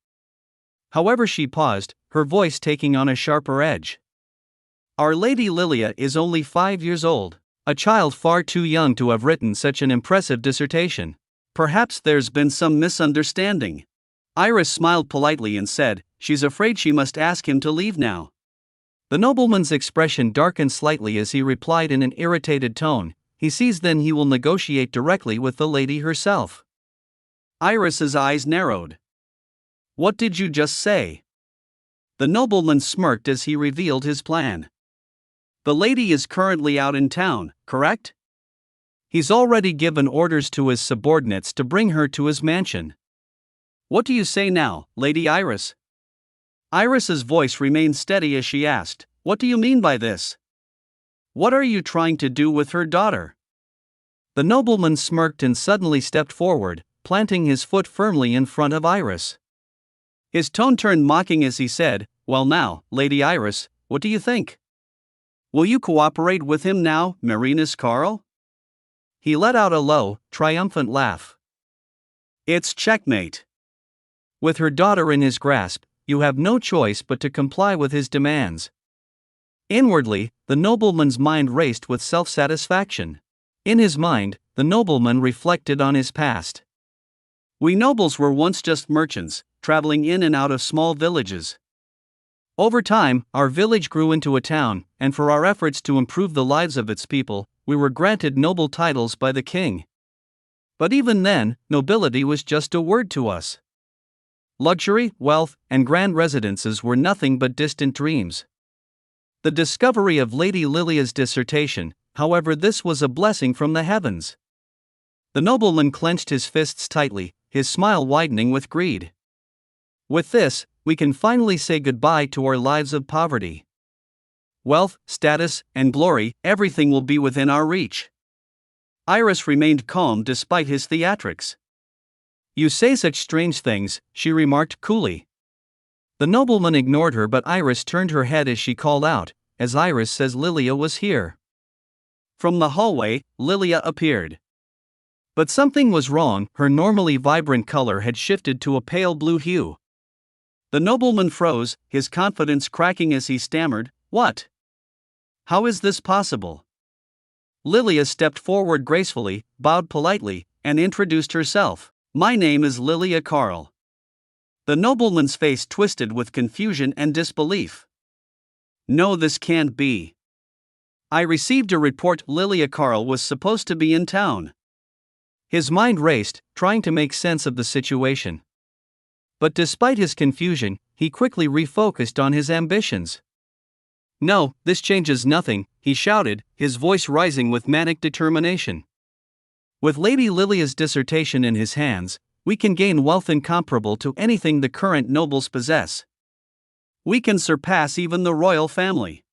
However, she paused, her voice taking on a sharper edge. "Our Lady Lilia is only 5 years old, a child far too young to have written such an impressive dissertation. Perhaps there's been some misunderstanding." Iris smiled politely and said, "She's afraid she must ask him to leave now." The nobleman's expression darkened slightly as he replied in an irritated tone, "He sees then he will negotiate directly with the lady herself." Iris's eyes narrowed. "What did you just say?" The nobleman smirked as he revealed his plan. "The lady is currently out in town, correct? He's already given orders to his subordinates to bring her to his mansion. What do you say now, Lady Iris? Iris's voice remained steady as she asked, "What do you mean by this? What are you trying to do with her daughter?"
The nobleman smirked and suddenly stepped forward, planting his foot firmly in front of Iris.
His tone turned mocking as he said, "Well now, Lady Iris, what do you think? Will you cooperate with him now, Marinus Carl?"
He let out a low, triumphant laugh.
"It's checkmate."
With her daughter in his grasp, you have no choice but to comply with his demands. Inwardly, the nobleman's mind raced with self-satisfaction. In his mind, the nobleman reflected on his past.
"We nobles were once just merchants, traveling in and out of small villages.
Over time, our village grew into a town, and for our efforts to improve the lives of its people, we were granted noble titles by the king. But even then, nobility was just a word to us. Luxury, wealth, and grand residences were nothing but distant dreams. The discovery of Lady Lilia's dissertation, however, this was a blessing from the heavens." The nobleman clenched his fists tightly, his smile widening with greed. "With this, we can finally say goodbye to our lives of poverty. Wealth, status, and glory, everything will be within our reach."
Iris remained calm despite his theatrics.
"You say such strange things," she remarked coolly. The nobleman ignored her, but Iris turned her head as she called out, "As Iris says, Lilia was here."
From the hallway, Lilia appeared.
But something was wrong, her normally vibrant color had shifted to a pale blue hue.
The nobleman froze, his confidence cracking as he stammered, "What? How is this possible?"
Lilia stepped forward gracefully, bowed politely, and introduced herself.
"My name is Lilia Carl." The nobleman's face twisted with confusion and disbelief. "No, this can't be. I received a report Lilia Carl was supposed to be in town."
His mind raced, trying to make sense of the situation. But despite his confusion, he quickly refocused on his ambitions. "No, this changes nothing," he shouted, his voice rising with manic determination. "With Lady Lilia's dissertation in his hands, we can gain wealth incomparable to anything the current nobles possess.
We can surpass even the royal family.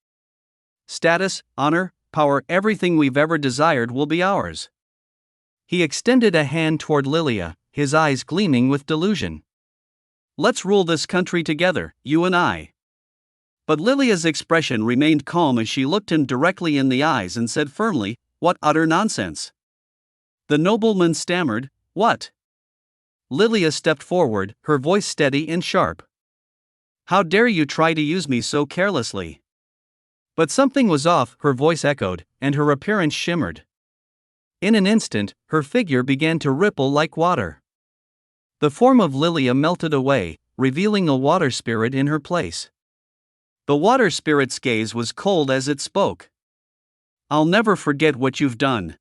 Status, honor, power, everything we've ever desired will be ours."
He extended a hand toward Lilia, his eyes gleaming with delusion.
"Let's rule this country together, you and I." But Lilia's expression remained calm as she looked him directly in the eyes and said firmly, "What utter nonsense." The nobleman stammered, "What?"
Lilia stepped forward, her voice steady and sharp.
"How dare you try to use me so carelessly?"
But something was off, her voice echoed, and her appearance shimmered. In an instant, her figure began to ripple like water. The form of Lilia melted away, revealing a water spirit in her place.
The water spirit's gaze was cold as it spoke. "I'll never forget what you've done."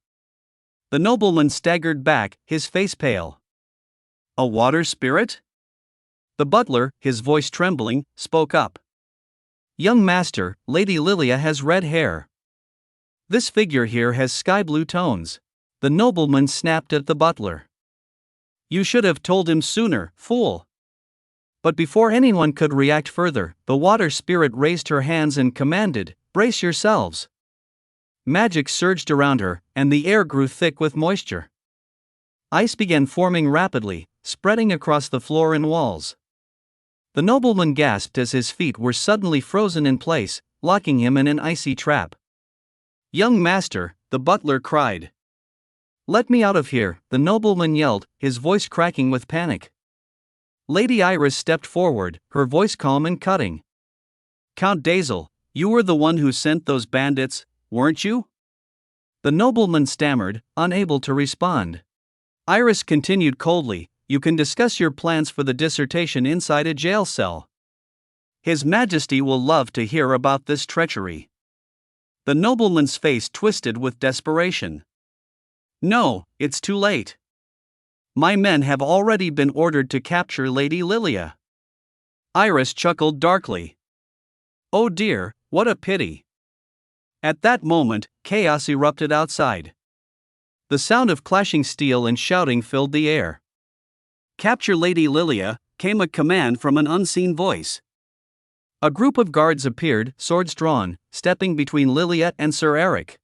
The nobleman staggered back, his face pale.
"A water spirit?"
The butler, his voice trembling, spoke up. "Young master, Lady Lilia has red hair. This figure here has sky blue tones." The nobleman snapped at the butler.
"You should have told him sooner, fool."
But before anyone could react further, the water spirit raised her hands and commanded, "Brace yourselves." Magic surged around her, and the air grew thick with moisture. Ice began forming rapidly, spreading across the floor and walls. The nobleman gasped as his feet were suddenly frozen in place, locking him in an icy trap.
"Young master," the butler cried.
"Let me out of here," the nobleman yelled, his voice cracking with panic. Lady Iris stepped forward, her voice calm and cutting.
"Count Dazel, you were the one who sent those bandits, weren't you?"
The nobleman stammered, unable to respond. Iris continued coldly, "You can discuss your plans for the dissertation inside a jail cell.
His Majesty will love to hear about this treachery." The nobleman's face twisted with desperation. "No, it's too late. My men have already been ordered to capture Lady Lilia." Iris chuckled darkly. "Oh dear, what a pity." At that moment, chaos erupted outside.
The sound of clashing steel and shouting filled the air.
"Capture Lady Lilia," came a command from an unseen voice. A group of guards appeared, swords drawn, stepping between Lilia and Sir Eric.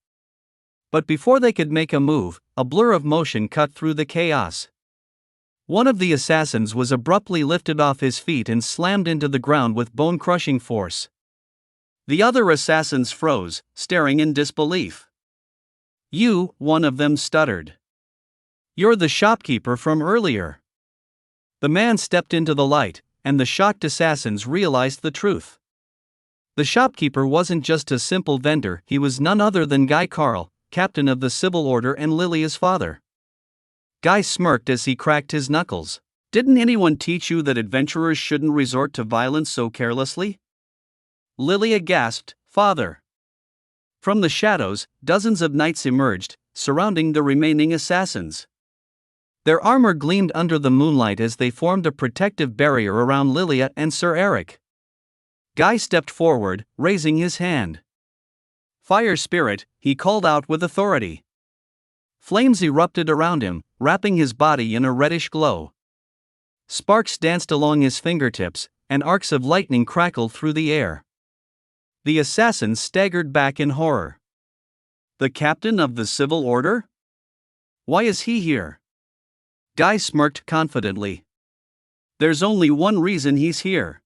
But before they could make a move, a blur of motion cut through the chaos. One of the assassins was abruptly lifted off his feet and slammed into the ground with bone-crushing force. The other assassins froze, staring in disbelief. "You," one of them stuttered. "You're the shopkeeper from earlier." The man stepped into the light, and the shocked assassins realized the truth. The shopkeeper wasn't just a simple vendor, he was none other than Guy Carl, captain of the Civil Order and Lilia's father. Guy smirked as he cracked his knuckles. "Didn't anyone teach you that adventurers shouldn't resort to violence so carelessly?" Lilia gasped, "Father." From the shadows, dozens of knights emerged, surrounding the remaining assassins. Their armor gleamed under the moonlight as they formed a protective barrier around Lilia and Sir Eric. Guy stepped forward, raising his hand. "Fire Spirit," he called out with authority. Flames erupted around him, wrapping his body in a reddish glow. Sparks danced along his fingertips, and arcs of lightning crackled through the air. The assassins staggered back in horror. "The captain of the Civil Order? Why is he here?" Guy smirked confidently. "There's only one reason he's here."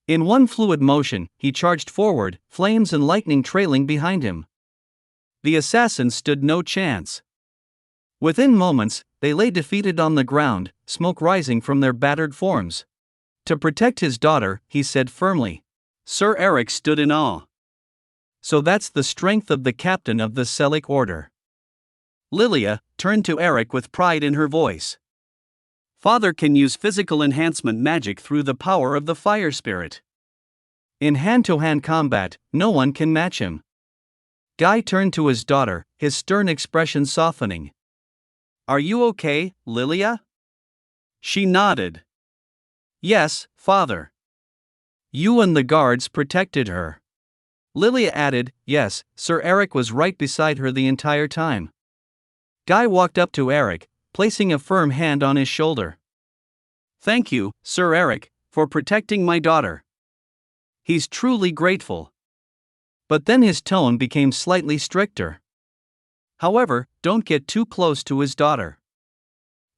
In one fluid motion, he charged forward, flames and lightning trailing behind him. The assassins stood no chance. Within moments, they lay defeated on the ground, smoke rising from their battered forms. "To protect his daughter," he said firmly. Sir Eric stood in awe. "So that's the strength of the captain of the Selic Order." Lilia turned to Eric with pride in her voice. "Father can use physical enhancement magic through the power of the Fire Spirit. In hand-to-hand combat, no one can match him." Guy turned to his daughter, his stern expression softening. "Are you okay, Lilia?" She nodded. "Yes, Father." "You and the guards protected her." Lilia added, "Yes, Sir Eric was right beside her the entire time." Guy walked up to Eric, placing a firm hand on his shoulder. "Thank you, Sir Eric, for protecting my daughter." He's truly grateful. But then his tone became slightly stricter. "However, don't get too close to his daughter."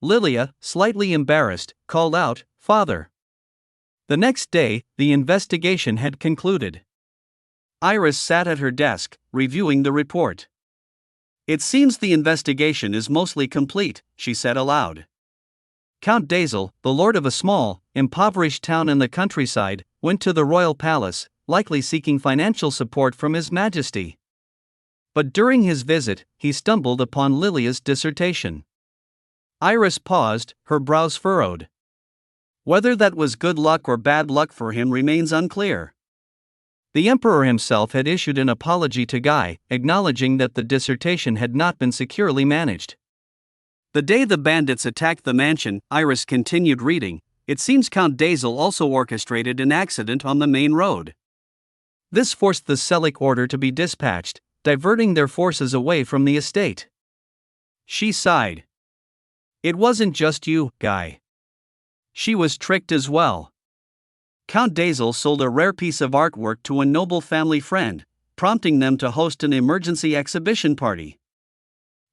Lilia, slightly embarrassed, called out, "Father." The next day, the investigation had concluded. Iris sat at her desk, reviewing the report. "It seems the investigation is mostly complete," she said aloud. Count Dazel, the lord of a small, impoverished town in the countryside, went to the royal palace, likely seeking financial support from His Majesty. But during his visit, he stumbled upon Lilia's dissertation. Iris paused, her brows furrowed. Whether that was good luck or bad luck for him remains unclear. The Emperor himself had issued an apology to Guy, acknowledging that the dissertation had not been securely managed. The day the bandits attacked the mansion, Iris continued reading, it seems Count Dazel also orchestrated an accident on the main road. This forced the Selic Order to be dispatched, diverting their forces away from the estate. She sighed. "It wasn't just you, Guy. She was tricked as well." Count Dazel sold a rare piece of artwork to a noble family friend, prompting them to host an emergency exhibition party.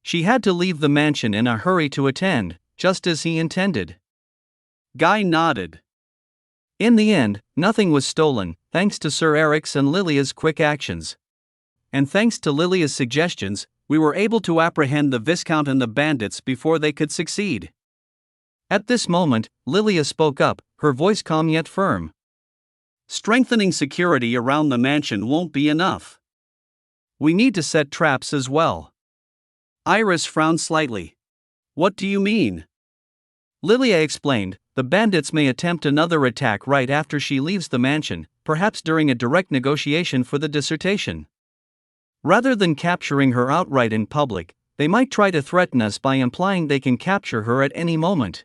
She had to leave the mansion in a hurry to attend, just as he intended. Guy nodded. In the end, nothing was stolen, thanks to Sir Eric's and Lilia's quick actions. And thanks to Lilia's suggestions, we were able to apprehend the Viscount and the bandits before they could succeed. At this moment, Lilia spoke up, her voice calm yet firm. "Strengthening security around the mansion won't be enough. We need to set traps as well." Iris frowned slightly. "What do you mean?" Lilia explained, "The bandits may attempt another attack right after she leaves the mansion, perhaps during a direct negotiation for the dissertation. Rather than capturing her outright in public, they might try to threaten us by implying they can capture her at any moment.